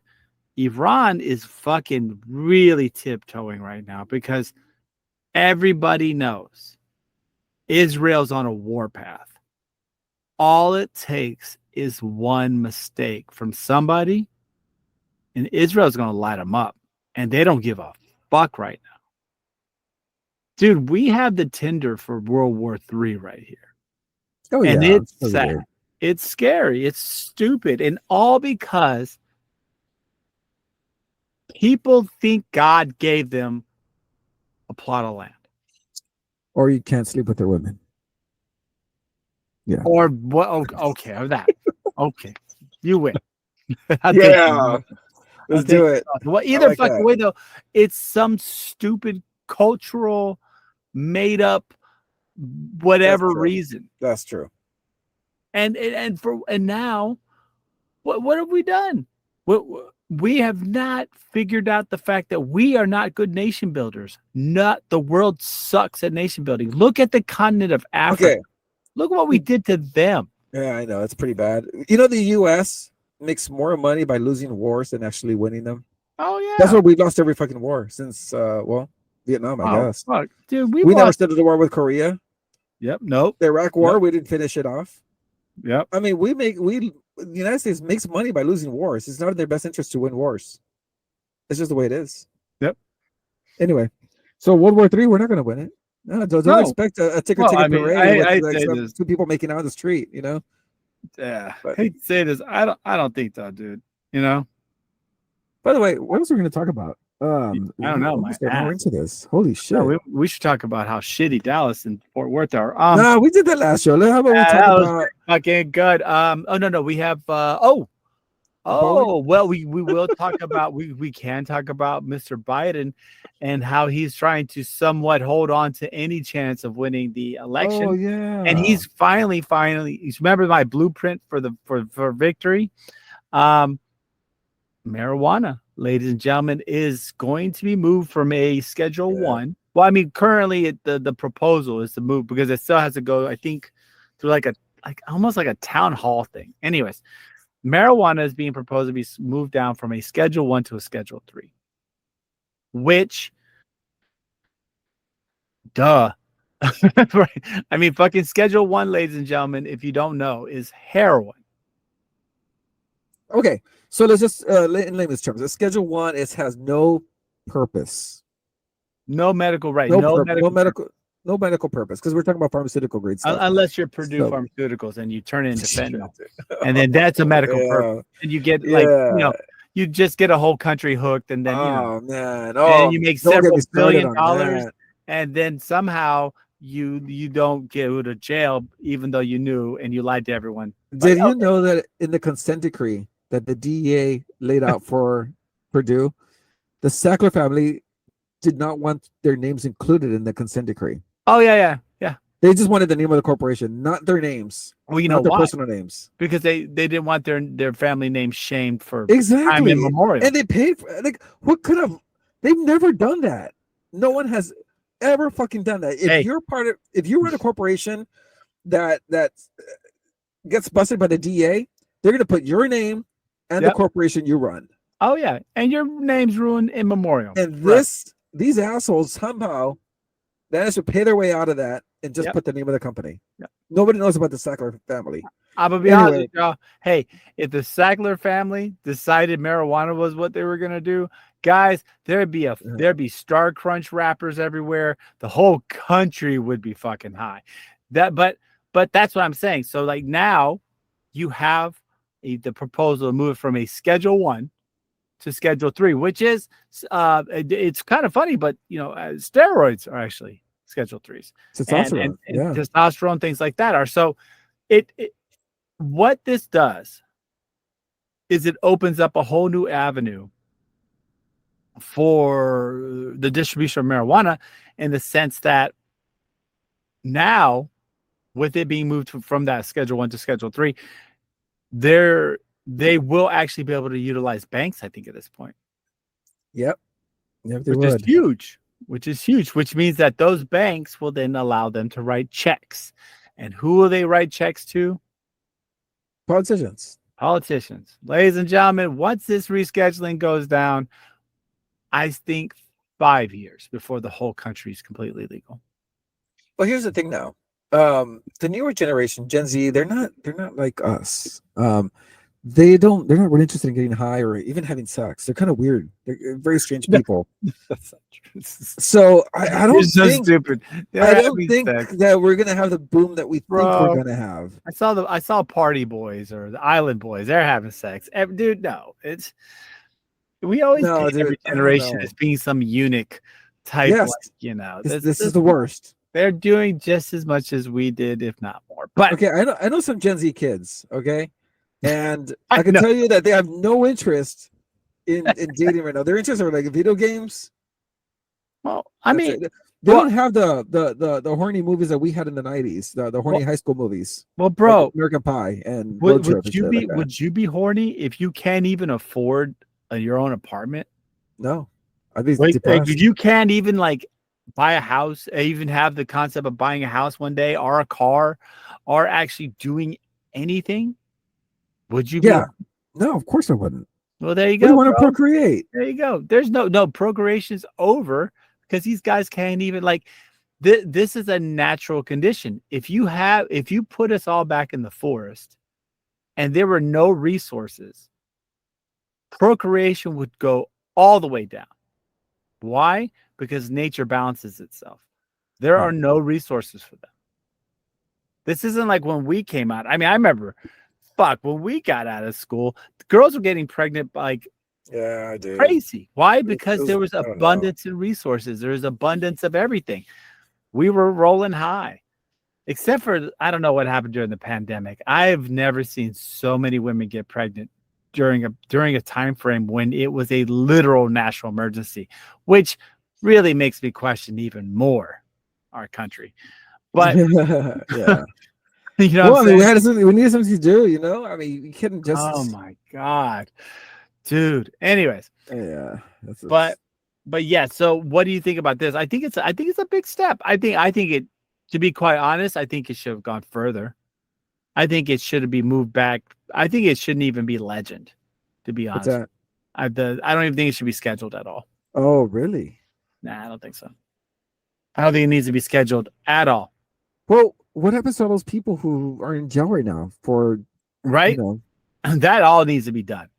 Iran is fucking really tiptoeing right now because everybody knows Israel's on a war path. All it takes is one mistake from somebody, and Israel's going to light them up, and they don't give a fuck right now. Dude, we have the Tinder for World War III right here. Oh, and yeah, it's sad. Weird. It's scary. It's stupid. And all because people think God gave them a plot of land. Or you can't sleep with their women. Yeah. Or what? Okay, or that. Okay. You win. Yeah. Let's do it. Well, either fucking way, though, it's some stupid cultural, made up, whatever reason. That's true. And now, what have we done? We have not figured out the fact that we are not good nation builders. Not the world sucks at nation building. Look at the continent of Africa. Okay. Look what we did to them. Yeah, I know. It's pretty bad. You know, the U.S. makes more money by losing wars than actually winning them. Oh, yeah. That's why we lost every fucking war since, Vietnam, I guess. Fuck. Dude, we never started the war with Korea. Yep. Nope. The Iraq war, we didn't finish it off. Yep. I mean, the United States makes money by losing wars. It's not in their best interest to win wars. It's just the way it is. Yep. Anyway, so World War III, we're not going to win it. No, don't expect a ticker parade with two people making out on the street, you know? Yeah. I hate to say this. I don't think so, dude. You know? By the way, what else are we going to talk about? I don't know. More into this. Holy shit. No, we should talk about how shitty Dallas and Fort Worth are. No, we did that last show. How about we talk about fucking good. No, we have well, we will talk about we can talk about Mr. Biden and how he's trying to somewhat hold on to any chance of winning the election. Oh yeah. And he's finally he's remember my blueprint for victory. Marijuana, ladies and gentlemen, is going to be moved from a Schedule 1. Well, I mean, currently the proposal is to move because it still has to go, I think, through almost like a town hall thing. Anyways, marijuana is being proposed to be moved down from a Schedule 1 to a Schedule 3, which, duh. Right. I mean, fucking Schedule 1, ladies and gentlemen, if you don't know, is heroin. Okay, so let's just in layman's terms. Schedule 1 has no purpose, no medical no medical purpose because we're talking about pharmaceutical grade stuff. Unless you're Purdue Pharmaceuticals and you turn it into fentanyl, and then that's a medical purpose, and you get you just get a whole country hooked, and then and you make several $billion, and then somehow you don't go to jail even though you knew and you lied to everyone. Did you know that in the consent decree that the DEA laid out for Purdue, the Sackler family did not want their names included in the consent decree? Oh, yeah. They just wanted the name of the corporation, not their names. Well, you know not their why? Personal names. Because they didn't want their family name shamed for time immemorial. And they paid for what could have? They've never done that. No one has ever fucking done that. If you run a corporation that gets busted by the DA, they're gonna put your name and the corporation you run. Oh yeah, and your name's ruined in memorial. And these assholes somehow managed to pay their way out of that and just put the name of the company. Yep. Nobody knows about the Sackler family. I'm gonna be honest with y'all. Hey, if the Sackler family decided marijuana was what they were gonna do, guys, there'd be Star Crunch wrappers everywhere. The whole country would be fucking high. But that's what I'm saying. So now you have the proposal to move from a Schedule 1 to Schedule 3, which is it's kind of funny, but steroids are actually Schedule 3s, Testosterone, and testosterone, things like that are. So it what this does is it opens up a whole new avenue for the distribution of marijuana, in the sense that now, with it being moved from that Schedule 1 to Schedule 3, they will actually be able to utilize banks, I think, at this point. Yep, they which would. is huge. Which means that those banks will then allow them to write checks. And who will they write checks to? Politicians. Ladies and gentlemen, once this rescheduling goes down, I think 5 years before the whole country is completely legal. Well, here's the thing now. The newer generation, Gen Z, they're not like us. They're not really interested in getting high or even having sex. They're kind of weird. They're very strange people. That's not true. So I don't think stupid. I don't think that we're gonna have the boom that we think we're gonna have. I saw Party Boys or the Island Boys. They're having sex. Dude, no. We always think every generation as being some eunuch type. Yes. This is the worst. They're doing just as much as we did, if not more. But okay, I know some Gen Z kids, okay? And I can tell you that they have no interest in dating right now. Their interests are like video games. Well, I mean, they don't have the horny movies that we had in the 90s, the horny high school movies. Well, bro, like American Pie and would you be horny if you can't even afford your own apartment? No, I'd be like depressed. If you can't even buy a house, even have the concept of buying a house one day, or a car, or actually doing anything, would you be? Yeah. No, of course I wouldn't. Well, there you go. We want to procreate. There you go. There's no procreation's over, because these guys can't even this is a natural condition. If you put us all back in the forest and there were no resources, procreation would go all the way down. Why? Because nature balances itself. There are no resources for them. This isn't like when we came out. I mean, I remember, when we got out of school, the girls were getting pregnant I do. Crazy. Why? Because there was abundance in resources. There was abundance of everything. We were rolling high. Except for, I don't know what happened during the pandemic. I've never seen so many women get pregnant during a time frame when it was a literal national emergency, which really makes me question even more our country. But yeah. Well, we need something to do, I mean, you couldn't just. Oh my God, dude. Anyways, yeah. But yeah. So, what do you think about this? I think it's a big step. I think it. To be quite honest, I think it should have gone further. I think it should be moved back. I think it shouldn't even be legend. To be honest, I don't even think it should be scheduled at all. Oh, really? Nah, I don't think so. I don't think it needs to be scheduled at all. Well, what happens to all those people who are in jail right now for right? That all needs to be done.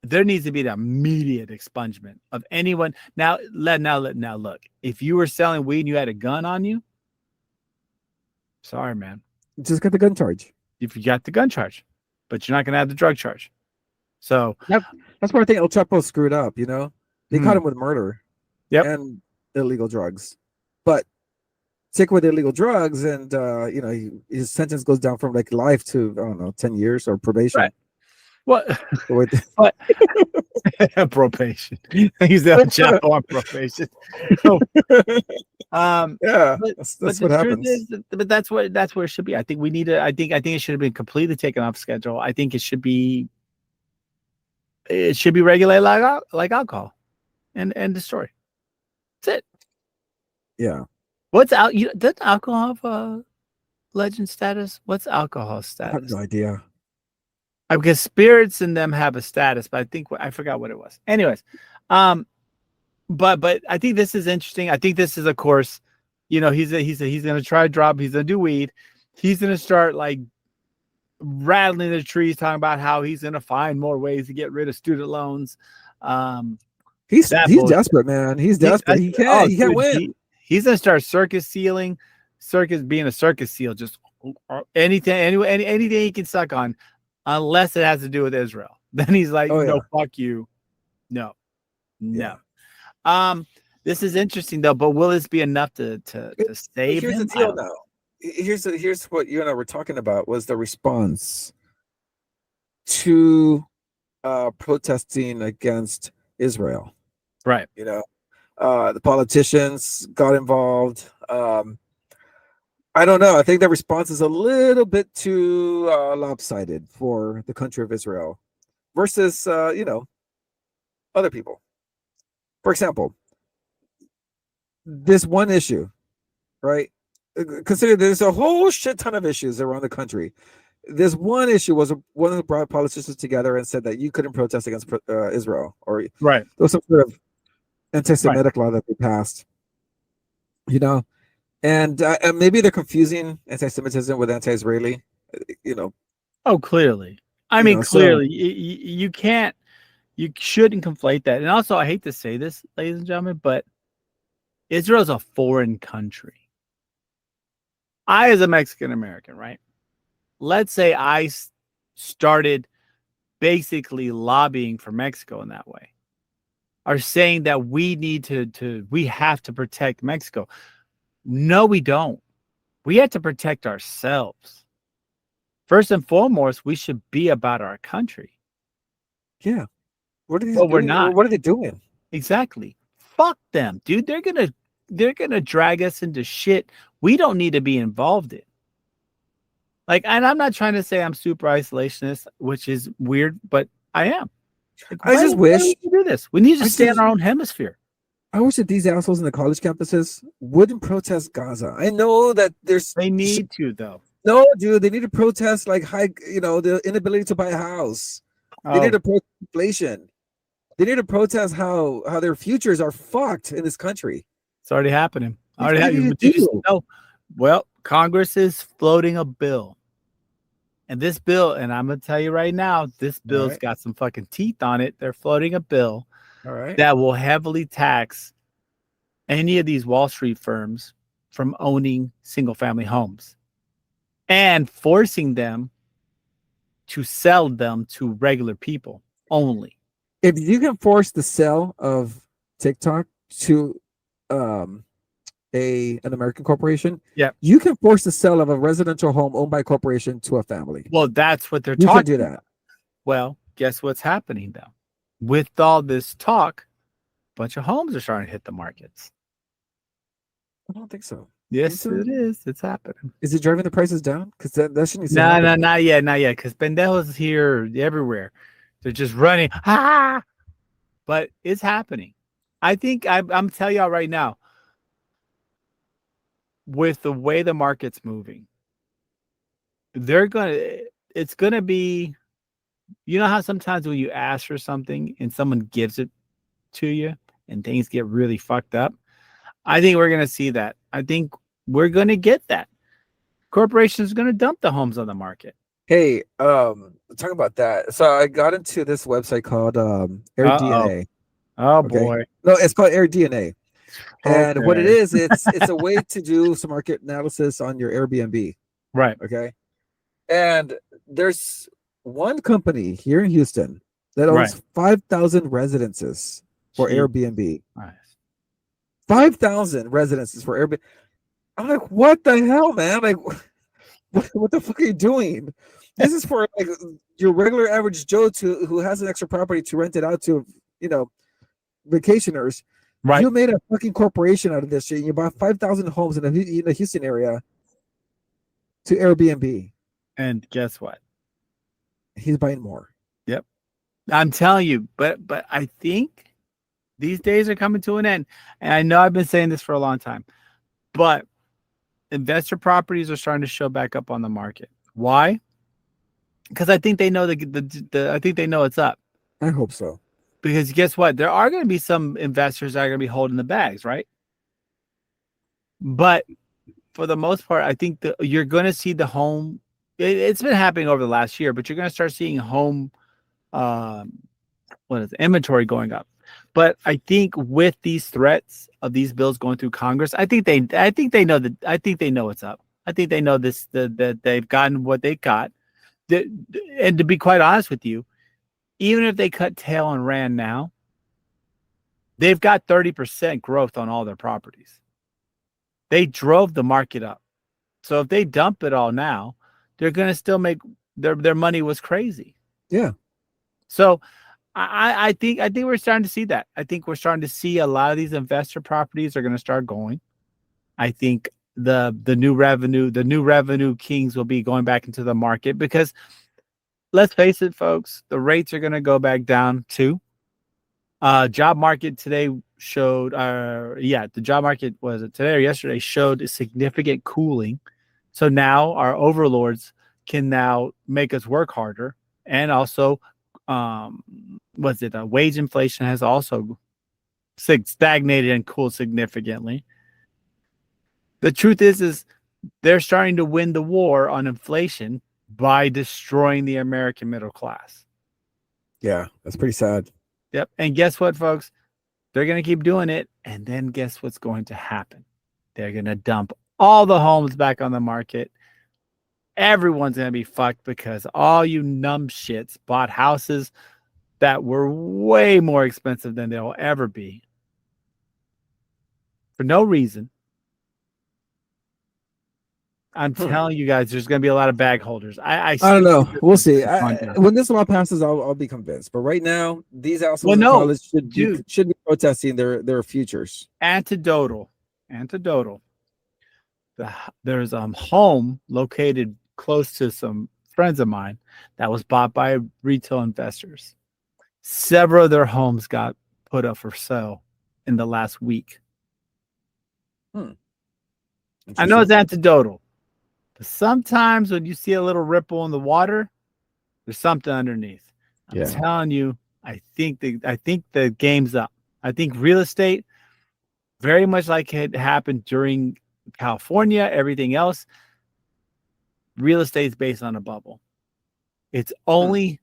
There needs to be an immediate expungement of anyone. Now look. If you were selling weed and you had a gun on you, sorry, man. Just get the gun charge. If you got the gun charge, but you're not going to have the drug charge. So that's where I think El Chapo screwed up. They caught him with murder, and illegal drugs, but stick with illegal drugs, and his sentence goes down from life to 10 years or probation. Right. What? Probation. He's El Chapo on probation. That's what happens. But that's where it should be. I think I think it should have been completely taken off schedule. I think it should be regulated like alcohol, and the story. That's it. Yeah. What's out? Does alcohol have legend status? What's alcohol status? I have no idea. Because spirits in them have a status, but I forgot what it was. Anyways, but I think this is interesting. I think this is, of course, he's gonna try to drop. He's gonna do weed. He's gonna start rattling the trees, talking about how he's gonna find more ways to get rid of student loans. He's desperate, man. He's desperate. He can't win. He's gonna start being a circus seal, just anything he can suck on, unless it has to do with Israel. Then he's like, no, fuck you. No. Yeah. This is interesting though, but will this be enough to save Here's him? the deal now. Here's what you and I were talking about was the response to protesting against Israel. Right. You know, the politicians got involved. I don't know. I think the response is a little bit too lopsided for the country of Israel versus, other people. For example, this one issue, right? Consider there's a whole shit ton of issues around the country. This one issue was one who brought politicians together and said that you couldn't protest against Israel, or right. There was some sort of anti-Semitic law that they passed, and maybe they're confusing anti-Semitism with anti-Israeli, Oh, clearly. I mean, clearly, you can't, you shouldn't conflate that. And also, I hate to say this, ladies and gentlemen, but Israel's a foreign country. I, as a Mexican American, right? Let's say I started basically lobbying for Mexico in that way, are saying that we need we have to protect Mexico. No, we don't. We have to protect ourselves. First and foremost, we should be about our country. Yeah. What are these? But we're not. What are they doing? Exactly. Fuck them, dude. They're gonna drag us into shit we don't need to be involved in. Like, and I'm not trying to say I'm super isolationist, which is weird, but I am. Like, I just wish we do this. We need to stay in our own hemisphere. I wish that these assholes in the college campuses wouldn't protest Gaza. I know that they need to, though. No, dude, they need to protest like the inability to buy a house. They need to protest inflation. They need to protest how their futures are fucked in this country. It's already happening. Well, Congress is floating a bill. And this bill, and I'm going to tell you right now, this bill's got some fucking teeth on it. They're floating a bill that will heavily tax any of these Wall Street firms from owning single-family homes and forcing them to sell them to regular people only. If you can force the sale of TikTok to an American corporation, you can force the sale of a residential home owned by a corporation to a family. Well, that's what they're talking about. You can do that. Well, guess what's happening though? With all this talk, a bunch of homes are starting to hit the markets. I don't think so. Yes, it is. It's happening. Is it driving the prices down? Because that shouldn't. No, not yet. Because pendejos here everywhere. They're just running. But it's happening. I think I'm telling y'all right now, with the way the market's moving, it's gonna be, you know how sometimes when you ask for something and someone gives it to you and things get really fucked up? I think we're gonna see that. I think we're gonna get that. Corporations are gonna dump the homes on the market. Hey, talking about that. So I got into this website called AirDNA. Oh boy. No, it's called AirDNA. And what it is, it's a way to do some market analysis on your Airbnb. Right. Okay. And there's one company here in Houston that owns 5,000 residences for Airbnb. Nice. 5,000 residences for Airbnb. I'm like, what the hell, man? Like, what the fuck are you doing? This is for like your regular average Joe who has an extra property to rent it out to, vacationers. Right. You made a fucking corporation out of this shit. You bought 5,000 homes in the Houston area to Airbnb. And guess what? He's buying more. Yep. I'm telling you, but I think these days are coming to an end. And I know I've been saying this for a long time, but investor properties are starting to show back up on the market. Why? Because I think they know I think they know it's up. I hope so. Because guess what? There are going to be some investors that are going to be holding the bags, right? But for the most part, I think you're going to see the home. It's been happening over the last year, but you're going to start seeing home inventory going up. But I think with these threats of these bills going through Congress, I think they know it's up. I think they know that they've gotten what they got. And to be quite honest with you, even if they cut tail and ran now, They've got 30% growth on all their properties. They drove the market up. So if they dump it all now, they're going to still make their money was crazy. Yeah. So I think we're starting to see that. I think we're starting to see a lot of these investor properties are going to start going. I think the new revenue kings will be going back into the market because let's face it, folks, the rates are going to go back down too. Job market today showed, the job market was it today or yesterday showed a significant cooling. So now our overlords can now make us work harder, and also, wage inflation has also stagnated and cooled significantly. The truth is they're starting to win the war on inflation by destroying the American middle class. Yeah, that's pretty sad. Yep. And guess what, folks? They're going to keep doing it. And then guess what's going to happen? They're going to dump all the homes back on the market. Everyone's going to be fucked because all you numb shits bought houses that were way more expensive than they'll ever be for no reason. I'm telling you guys, there's going to be a lot of bag holders. I don't know. We'll see. When this law passes, I'll be convinced. But right now, these assholes in college should be protesting their futures. Anecdotal. There's a home located close to some friends of mine that was bought by retail investors. Several of their homes got put up for sale in the last week. I know it's anecdotal. But sometimes when you see a little ripple in the water, there's something underneath. I'm telling you, I think the game's up. I think real estate, very much like it happened during California, everything else, real estate is based on a bubble. It's only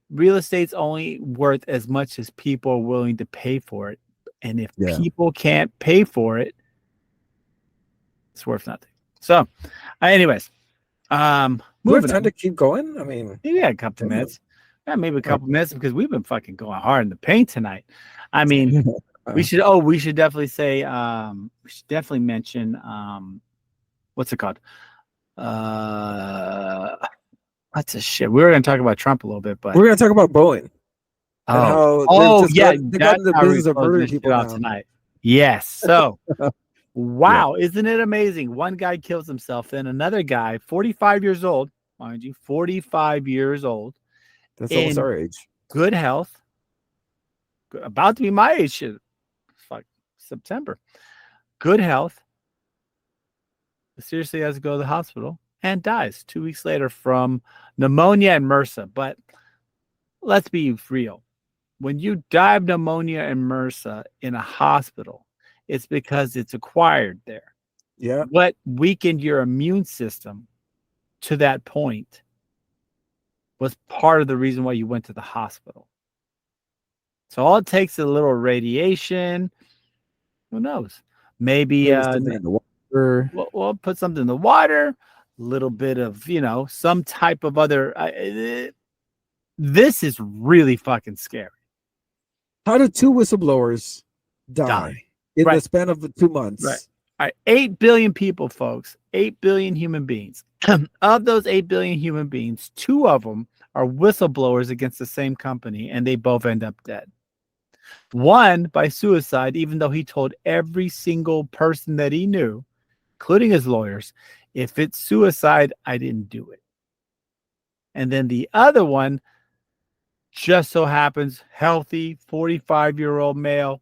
real estate's only worth as much as people are willing to pay for it. And if people can't pay for it, it's worth nothing. So, anyways, we have time to keep going. I mean, a couple minutes, maybe a couple minutes because we've been fucking going hard in the paint tonight. I mean, we should definitely say, we should definitely mention, what's it called? What's this shit? We were going to talk about Trump a little bit, but we're going to talk about Boeing. They've gotten the business of murdering people out tonight. Yes. So. Wow, isn't it amazing? One guy kills himself, then another guy, 45 years old, mind you, 45 years old. That's almost our age. Good health. About to be my age. Fuck, September. Good health. Seriously has to go to the hospital and dies 2 weeks later from pneumonia and MRSA. But let's be real. When you die of pneumonia and MRSA in a hospital, it's because it's acquired there. Yeah. What weakened your immune system to that point was part of the reason why you went to the hospital. So all it takes is a little radiation. Who knows? Maybe something in the water. We'll put something in the water. A little bit of some type of other. This is really fucking scary. How did 2 whistleblowers die? In the span of 2 months. Right. All right. 8 billion people, folks. 8 billion human beings. Of those 8 billion human beings, 2 of them are whistleblowers against the same company, and they both end up dead. One by suicide, even though he told every single person that he knew, including his lawyers, if it's suicide, I didn't do it. And then the other one just so happens, healthy, 45-year-old male,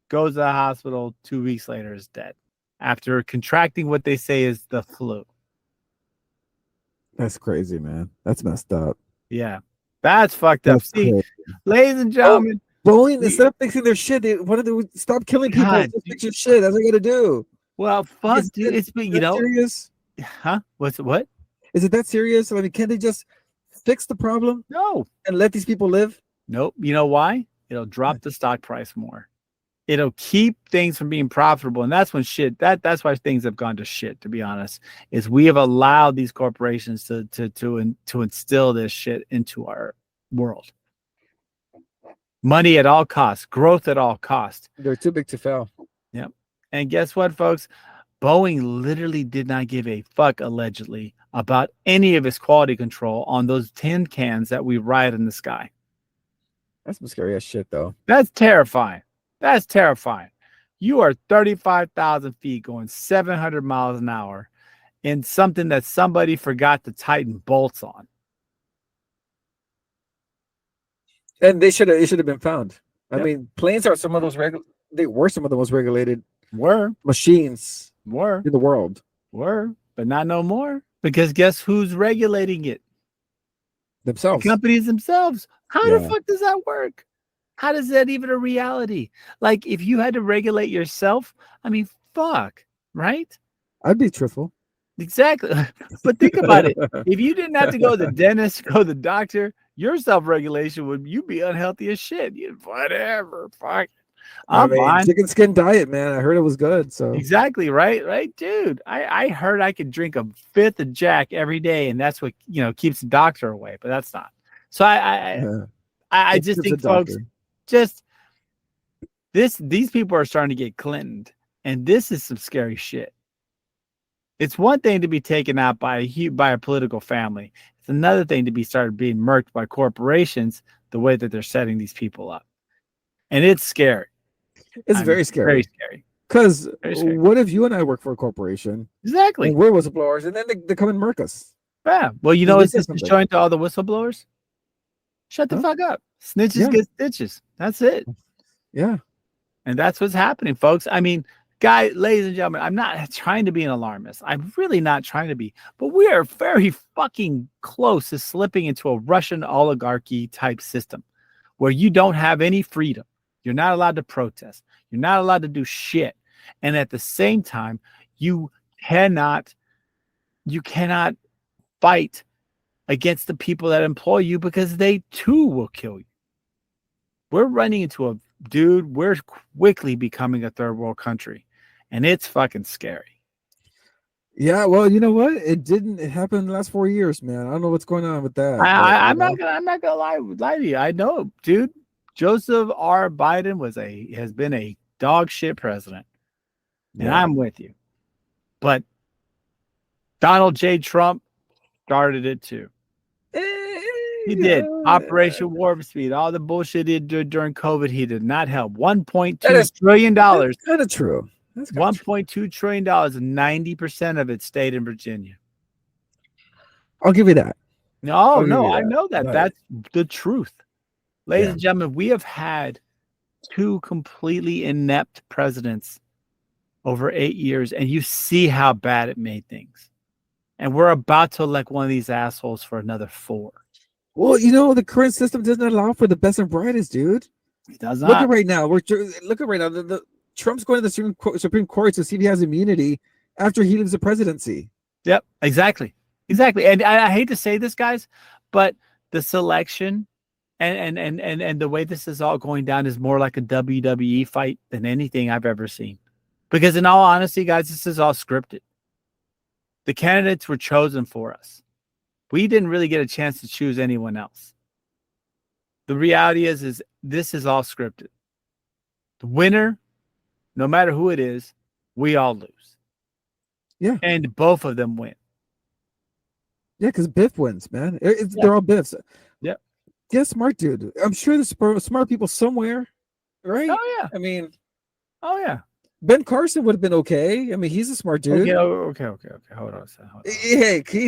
goes to the hospital 2 weeks later, is dead after contracting what they say is the flu. That's crazy, man. That's messed up. Yeah, that's fucked up. See, ladies and gentlemen, Boeing, instead of fixing their shit, they wanted to stop killing people. Just fix your shit. That's what you got to do. Well, fuck, dude. It's serious. Huh? What? Is it that serious? I mean, can't they just fix the problem? No. And let these people live? Nope. You know why? It'll drop the stock price more. It'll keep things from being profitable. And that's when that's why things have gone to shit, to be honest, is we have allowed these corporations to instill this shit into our world. Money at all costs, growth at all costs. They're too big to fail. Yep. And guess what, folks? Boeing literally did not give a fuck, allegedly, about any of its quality control on those tin cans that we ride in the sky. That's some scary ass shit, though. That's terrifying. That's terrifying. You are 35,000 feet going 700 miles an hour in something that somebody forgot to tighten bolts on. And it should have been found. I mean, planes are some of those they were some of the most regulated machines in the world. But not no more. Because guess who's regulating it? Themselves. The companies themselves. How the fuck does that work? How does that even a reality? Like, if you had to regulate yourself, I mean, fuck, right? I'd be truthful. Exactly. But think about it. If you didn't have to go to the dentist, go to the doctor, your self-regulation would you'd be unhealthy as shit. You'd whatever. Fuck. I'm fine. Chicken skin diet, man. I heard it was good. So exactly, right, dude. I heard I could drink a fifth of Jack every day, and that's what keeps the doctor away. But that's not. So I just think, folks, just these people are starting to get Clintoned, and this is some scary shit. It's one thing to be taken out by a political family. It's another thing to be started being murked by corporations the way that they're setting these people up. And it's scary. It's very scary. Very scary. Because what if you and I work for a corporation? Exactly. And we're whistleblowers, and then they come and murk us. Yeah. Well, what's this showing to all the whistleblowers? Shut the fuck up. Snitches get stitches. That's it. Yeah. And that's what's happening, folks. I mean, ladies and gentlemen, I'm not trying to be an alarmist. I'm really not trying to be. But we are very fucking close to slipping into a Russian oligarchy type system where you don't have any freedom. You're not allowed to protest. You're not allowed to do shit. And at the same time, you cannot fight against the people that employ you because they too will kill you. We're running into we're quickly becoming a third world country. And it's fucking scary. Yeah, well, you know what? It happened in the last 4 years, man. I don't know what's going on with that. I'm not gonna lie to you. I know, dude. Joseph R. Biden has been a dog shit president. And I'm with you. But Donald J. Trump started it too. He did. Operation Warp Speed, all the bullshit he did during COVID, he did not help. $1.2 trillion. That's kind of true. $1.2 trillion, 90% of it stayed in Virginia. I'll give you that. No, I know that. Right. That's the truth. Ladies and gentlemen, we have had two completely inept presidents over 8 years, and you see how bad it made things. And we're about to elect one of these assholes for another 4. Well, the current system doesn't allow for the best and brightest, dude. It does not. Look at right now. The Trump's going to the Supreme Court to see if he has immunity after he leaves the presidency. Yep, exactly. And I hate to say this, guys, but the selection and the way this is all going down is more like a WWE fight than anything I've ever seen. Because in all honesty, guys, this is all scripted. The candidates were chosen for us. We didn't really get a chance to choose anyone else. The reality is this is all scripted. The winner, no matter who it is, we all lose. Yeah. And both of them win. Yeah, because Biff wins, man. They're all Biffs. Yeah. Yeah, smart dude. I'm sure there's smart people somewhere, right? Oh, yeah. I mean. Oh, yeah. Ben Carson would have been okay. I mean, he's a smart dude. Okay. Hold on a second. Hey, he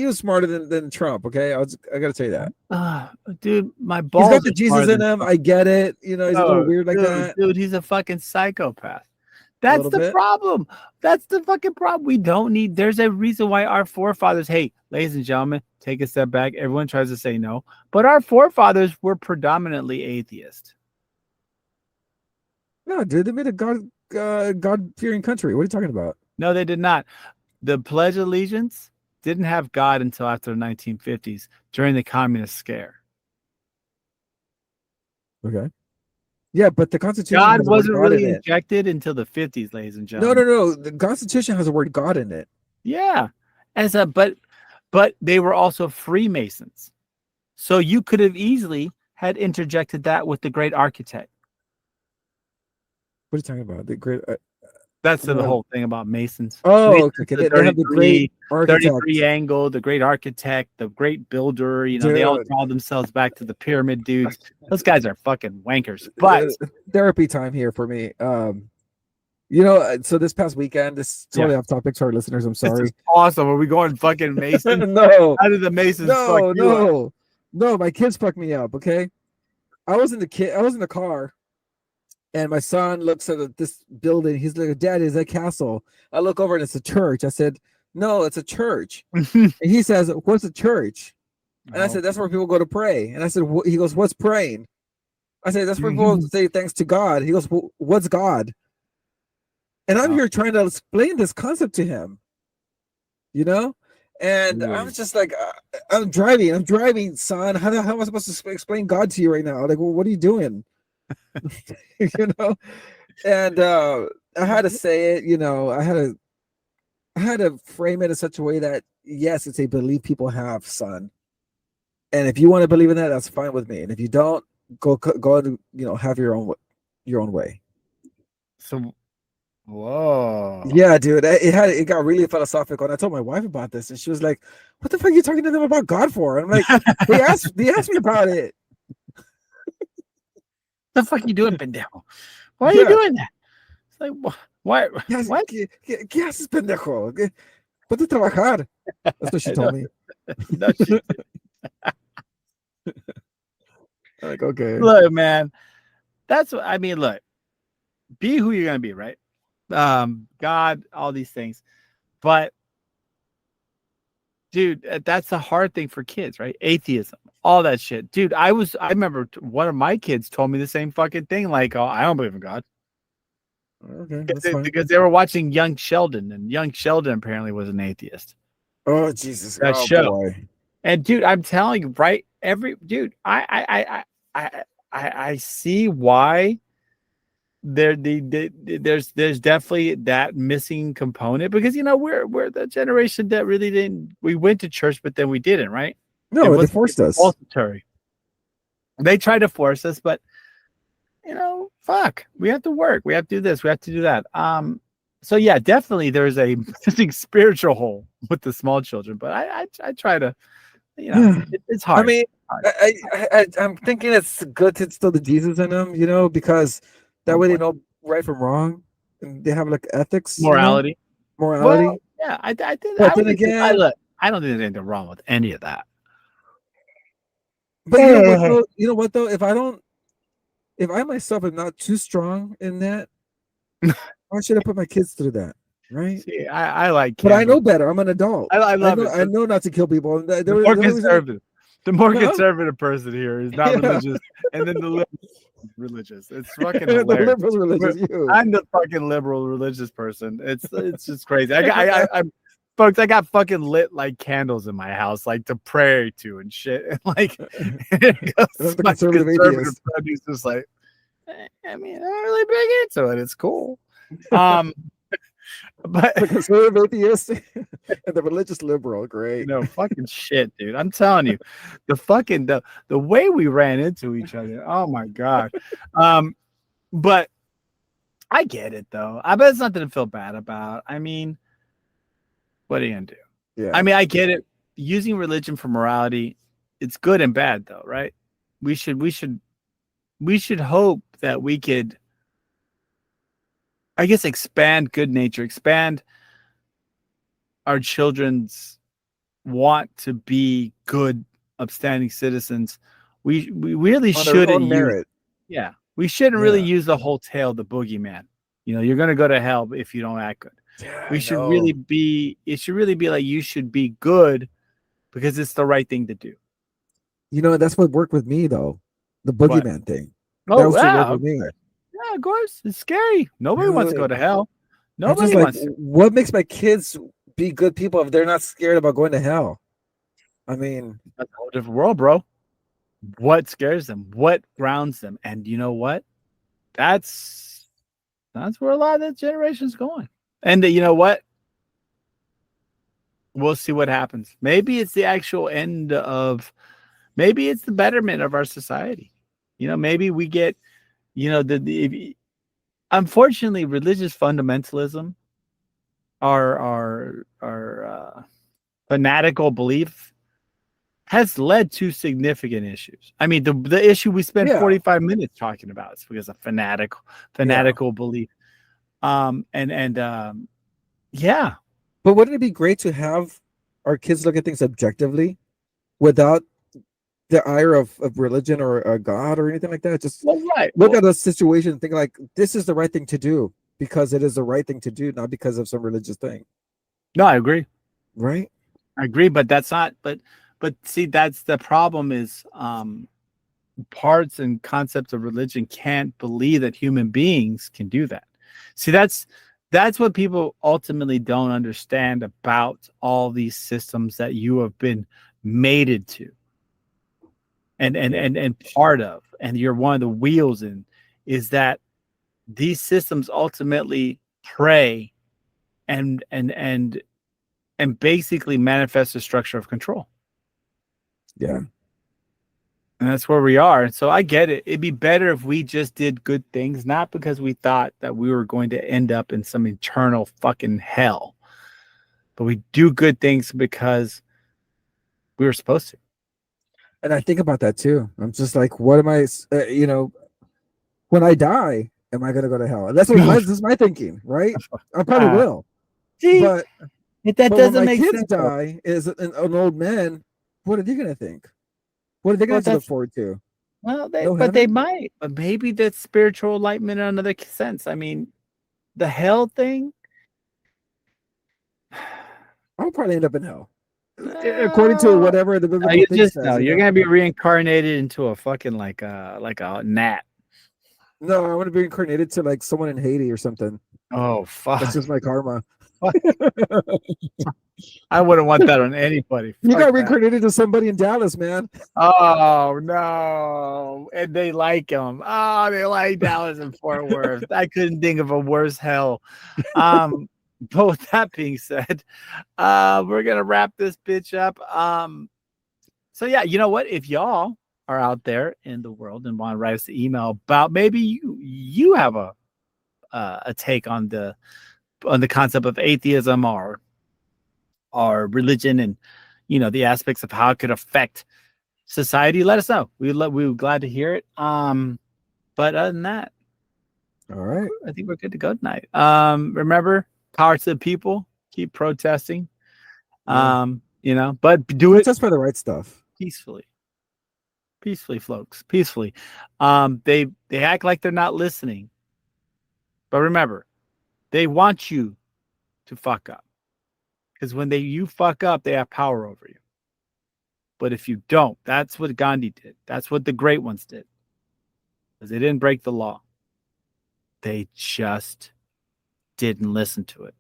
was smarter than Trump. Okay, I gotta tell you that. Dude, my balls. He's got the Jesus in him. I get it. He's a little weird like that. Dude, he's a fucking psychopath. That's the problem. That's the fucking problem. We don't need. There's a reason why our forefathers. Hey, ladies and gentlemen, take a step back. Everyone tries to say no, but our forefathers were predominantly atheist. No, dude, they made a God-fearing country. What are you talking about? No, they did not. The Pledge of Allegiance didn't have God until after the 1950s during the communist scare. Okay. Yeah, but the Constitution. God wasn't really injected until the 50s, ladies and gentlemen. No. The Constitution has the word God in it. Yeah, but they were also Freemasons, so you could have easily had interjected that with the great architect. What are you talking about? The great. That's the whole thing about Masons. Oh, Masons, okay. They have the great architect, 33 angle, the great architect, the great builder. You know, they all draw themselves back to the pyramid dudes. Those guys are fucking wankers. But therapy time here for me. You know, so this past weekend, this is totally off topic to our listeners. I'm sorry. This is awesome. Are we going fucking Mason? No. How did the Masons fuck you up? No, my kids fucked me up. Okay. I was in the car, and my son looks at this building. He's like, "Daddy, is that castle?" I look over and it's a church. I said, "No, it's a church." And he says, "What's a church?" And I said, "That's where people go to pray." And I said, he goes, "What's praying?" I said, "That's where people say thanks to God." He goes, well, "What's God?" And I'm here trying to explain this concept to him, you know? And I was just like, I'm driving, son. How am I supposed to explain God to you right now? Like, well, what are you doing? You know? And I had to say it, you know, I had to frame it in such a way that, yes, it's a belief people have, son. And if you want to believe in that, that's fine with me. And if you don't, go and, you know, have your own way. So, whoa. Yeah, dude, it got really philosophical. And I told my wife about this, and she was like, "What the fuck are you talking to them about God for?" And I'm like, they asked me about it. The fuck are you doing, pendejo? Why are you doing that? It's like, why? What? ¿Qué haces, pendejo? Ponte a trabajar. That's what she told me. No, she didn't. Like, okay. Look, man, that's what I mean. Look, be who you're gonna be, right? God, all these things, but dude, that's a hard thing for kids, right? Atheism, all that shit, dude. I remember one of my kids told me the same fucking thing. Like, oh, I don't believe in God. Okay, because they were watching Young Sheldon, and Young Sheldon apparently was an atheist. Oh Jesus, that show. Boy. And dude, I'm telling you, right? I see why there's definitely that missing component, because you know we're the generation that really didn't. We went to church, but then we didn't, right? No, they forced us. They tried to force us, but you know, fuck, we have to work. We have to do this. We have to do that. So yeah, definitely there's a spiritual hole with the small children, but I try to, you know, it's hard. I mean, I'm thinking it's good to instill the Jesus in them, you know, because that way they know right from wrong, and they have like ethics, morality. You know? Morality. Well, yeah, I think. But then again, I don't think there's anything wrong with any of that. But you know what though? If I myself am not too strong in that, why should I put my kids through that? Right? See, I like, but I know better. I'm an adult. I love it. I know not to kill people. The more conservative person here is not religious, and then the liberal religious. It's fucking hilarious. The liberal religious. I'm the fucking liberal religious person. It's just crazy. Folks, I got fucking lit like candles in my house, like to pray to and shit. And like, the conservative friend who's just like, I mean, I'm really big into it. It's cool. But the conservative atheist and the religious liberal, great. No fucking shit, dude. I'm telling you, the way we ran into each other. Oh my god. But I get it though. I bet it's nothing to feel bad about. I mean, what are you gonna do? Yeah. I mean, I get it. Using religion for morality, it's good and bad though, right? We should hope that we could, I guess, expand good nature, expand our children's want to be good, upstanding citizens. We really shouldn't use, we shouldn't really use the whole tale of the boogeyman. You know, you're gonna go to hell if you don't act good. Yeah, it should really be like you should be good because it's the right thing to do. You know, that's what worked with me though. The boogeyman thing. Oh, wow. With me. Yeah, of course. It's scary. Nobody wants to go to hell. Nobody wants to. What makes my kids be good people if they're not scared about going to hell? I mean, that's a whole different world, bro. What scares them? What grounds them? And you know what? That's where a lot of that generation's going. And you know what? We'll see what happens. Maybe it's the actual end of maybe it's the betterment of our society. Maybe we get, unfortunately, religious fundamentalism, our fanatical belief has led to significant issues. I mean, the issue we spent 45 minutes talking about is because of fanatical belief. Yeah. But wouldn't it be great to have our kids look at things objectively without the ire of religion or a God or anything like that? Just look at a situation and think like, this is the right thing to do because it is the right thing to do, not because of some religious thing. No, I agree. Right? I agree, but that's not, but see, that's the problem is parts and concepts of religion can't believe that human beings can do that. See, that's what people ultimately don't understand about all these systems that you have been mated to and part of, and you're one of the wheels in, is that these systems ultimately prey and basically manifest a structure of control. Yeah. And that's where we are. And so I get it. It'd be better if we just did good things, not because we thought that we were going to end up in some eternal fucking hell, but we do good things because we were supposed to. And I think about that too. I'm just like, what am I, when I die, am I going to go to hell? And that's this is my thinking, right? I probably will. See, but that doesn't make sense. When my kids die as an old man, what are they going to think? What are they going to look forward to? Well, they might. But maybe that's spiritual enlightenment in another sense. I mean, the hell thing. I'll probably end up in hell, according to whatever the biblical thing says. You're gonna be reincarnated into a fucking like a gnat. No, I want to be reincarnated to like someone in Haiti or something. Oh fuck! That's just my karma. I wouldn't want that on anybody. You got reincarnated to somebody in Dallas, man. Oh no! And they like him. Oh, they like Dallas and Fort Worth. I couldn't think of a worse hell. But with that being said, we're gonna wrap this bitch up. So yeah, you know what? If y'all are out there in the world and want to write us an email about maybe you have a take on the concept of atheism or religion and the aspects of how it could affect society, let us know. We were glad to hear it. But other than that, all right, I think we're good to go tonight. Remember, power to the people. Keep protesting. But do it just for the right stuff. Peacefully, folks. Peacefully. They act like they're not listening, but remember, they want you to fuck up, because when you fuck up, they have power over you. But if you don't, that's what Gandhi did. That's what the great ones did, because they didn't break the law. They just didn't listen to it.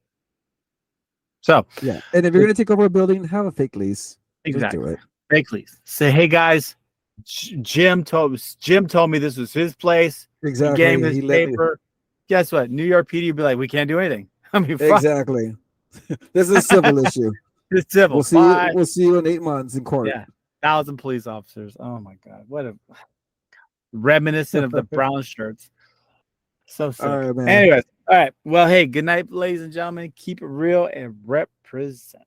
So yeah, and if you're gonna take over a building, have a fake lease. Exactly. Just do it. Fake lease. Say, hey guys, Jim told me this was his place. Exactly. He gave his paper. Guess what? New York PD would be like, we can't do anything. I mean, exactly. This is a civil issue. It's civil. We'll see you in 8 months in court. Yeah, 1,000 police officers. Oh my god, what a reminiscent of the brown shirts. So sick. All right, man. Anyways, all right. Well, hey, good night, ladies and gentlemen. Keep it real and represent.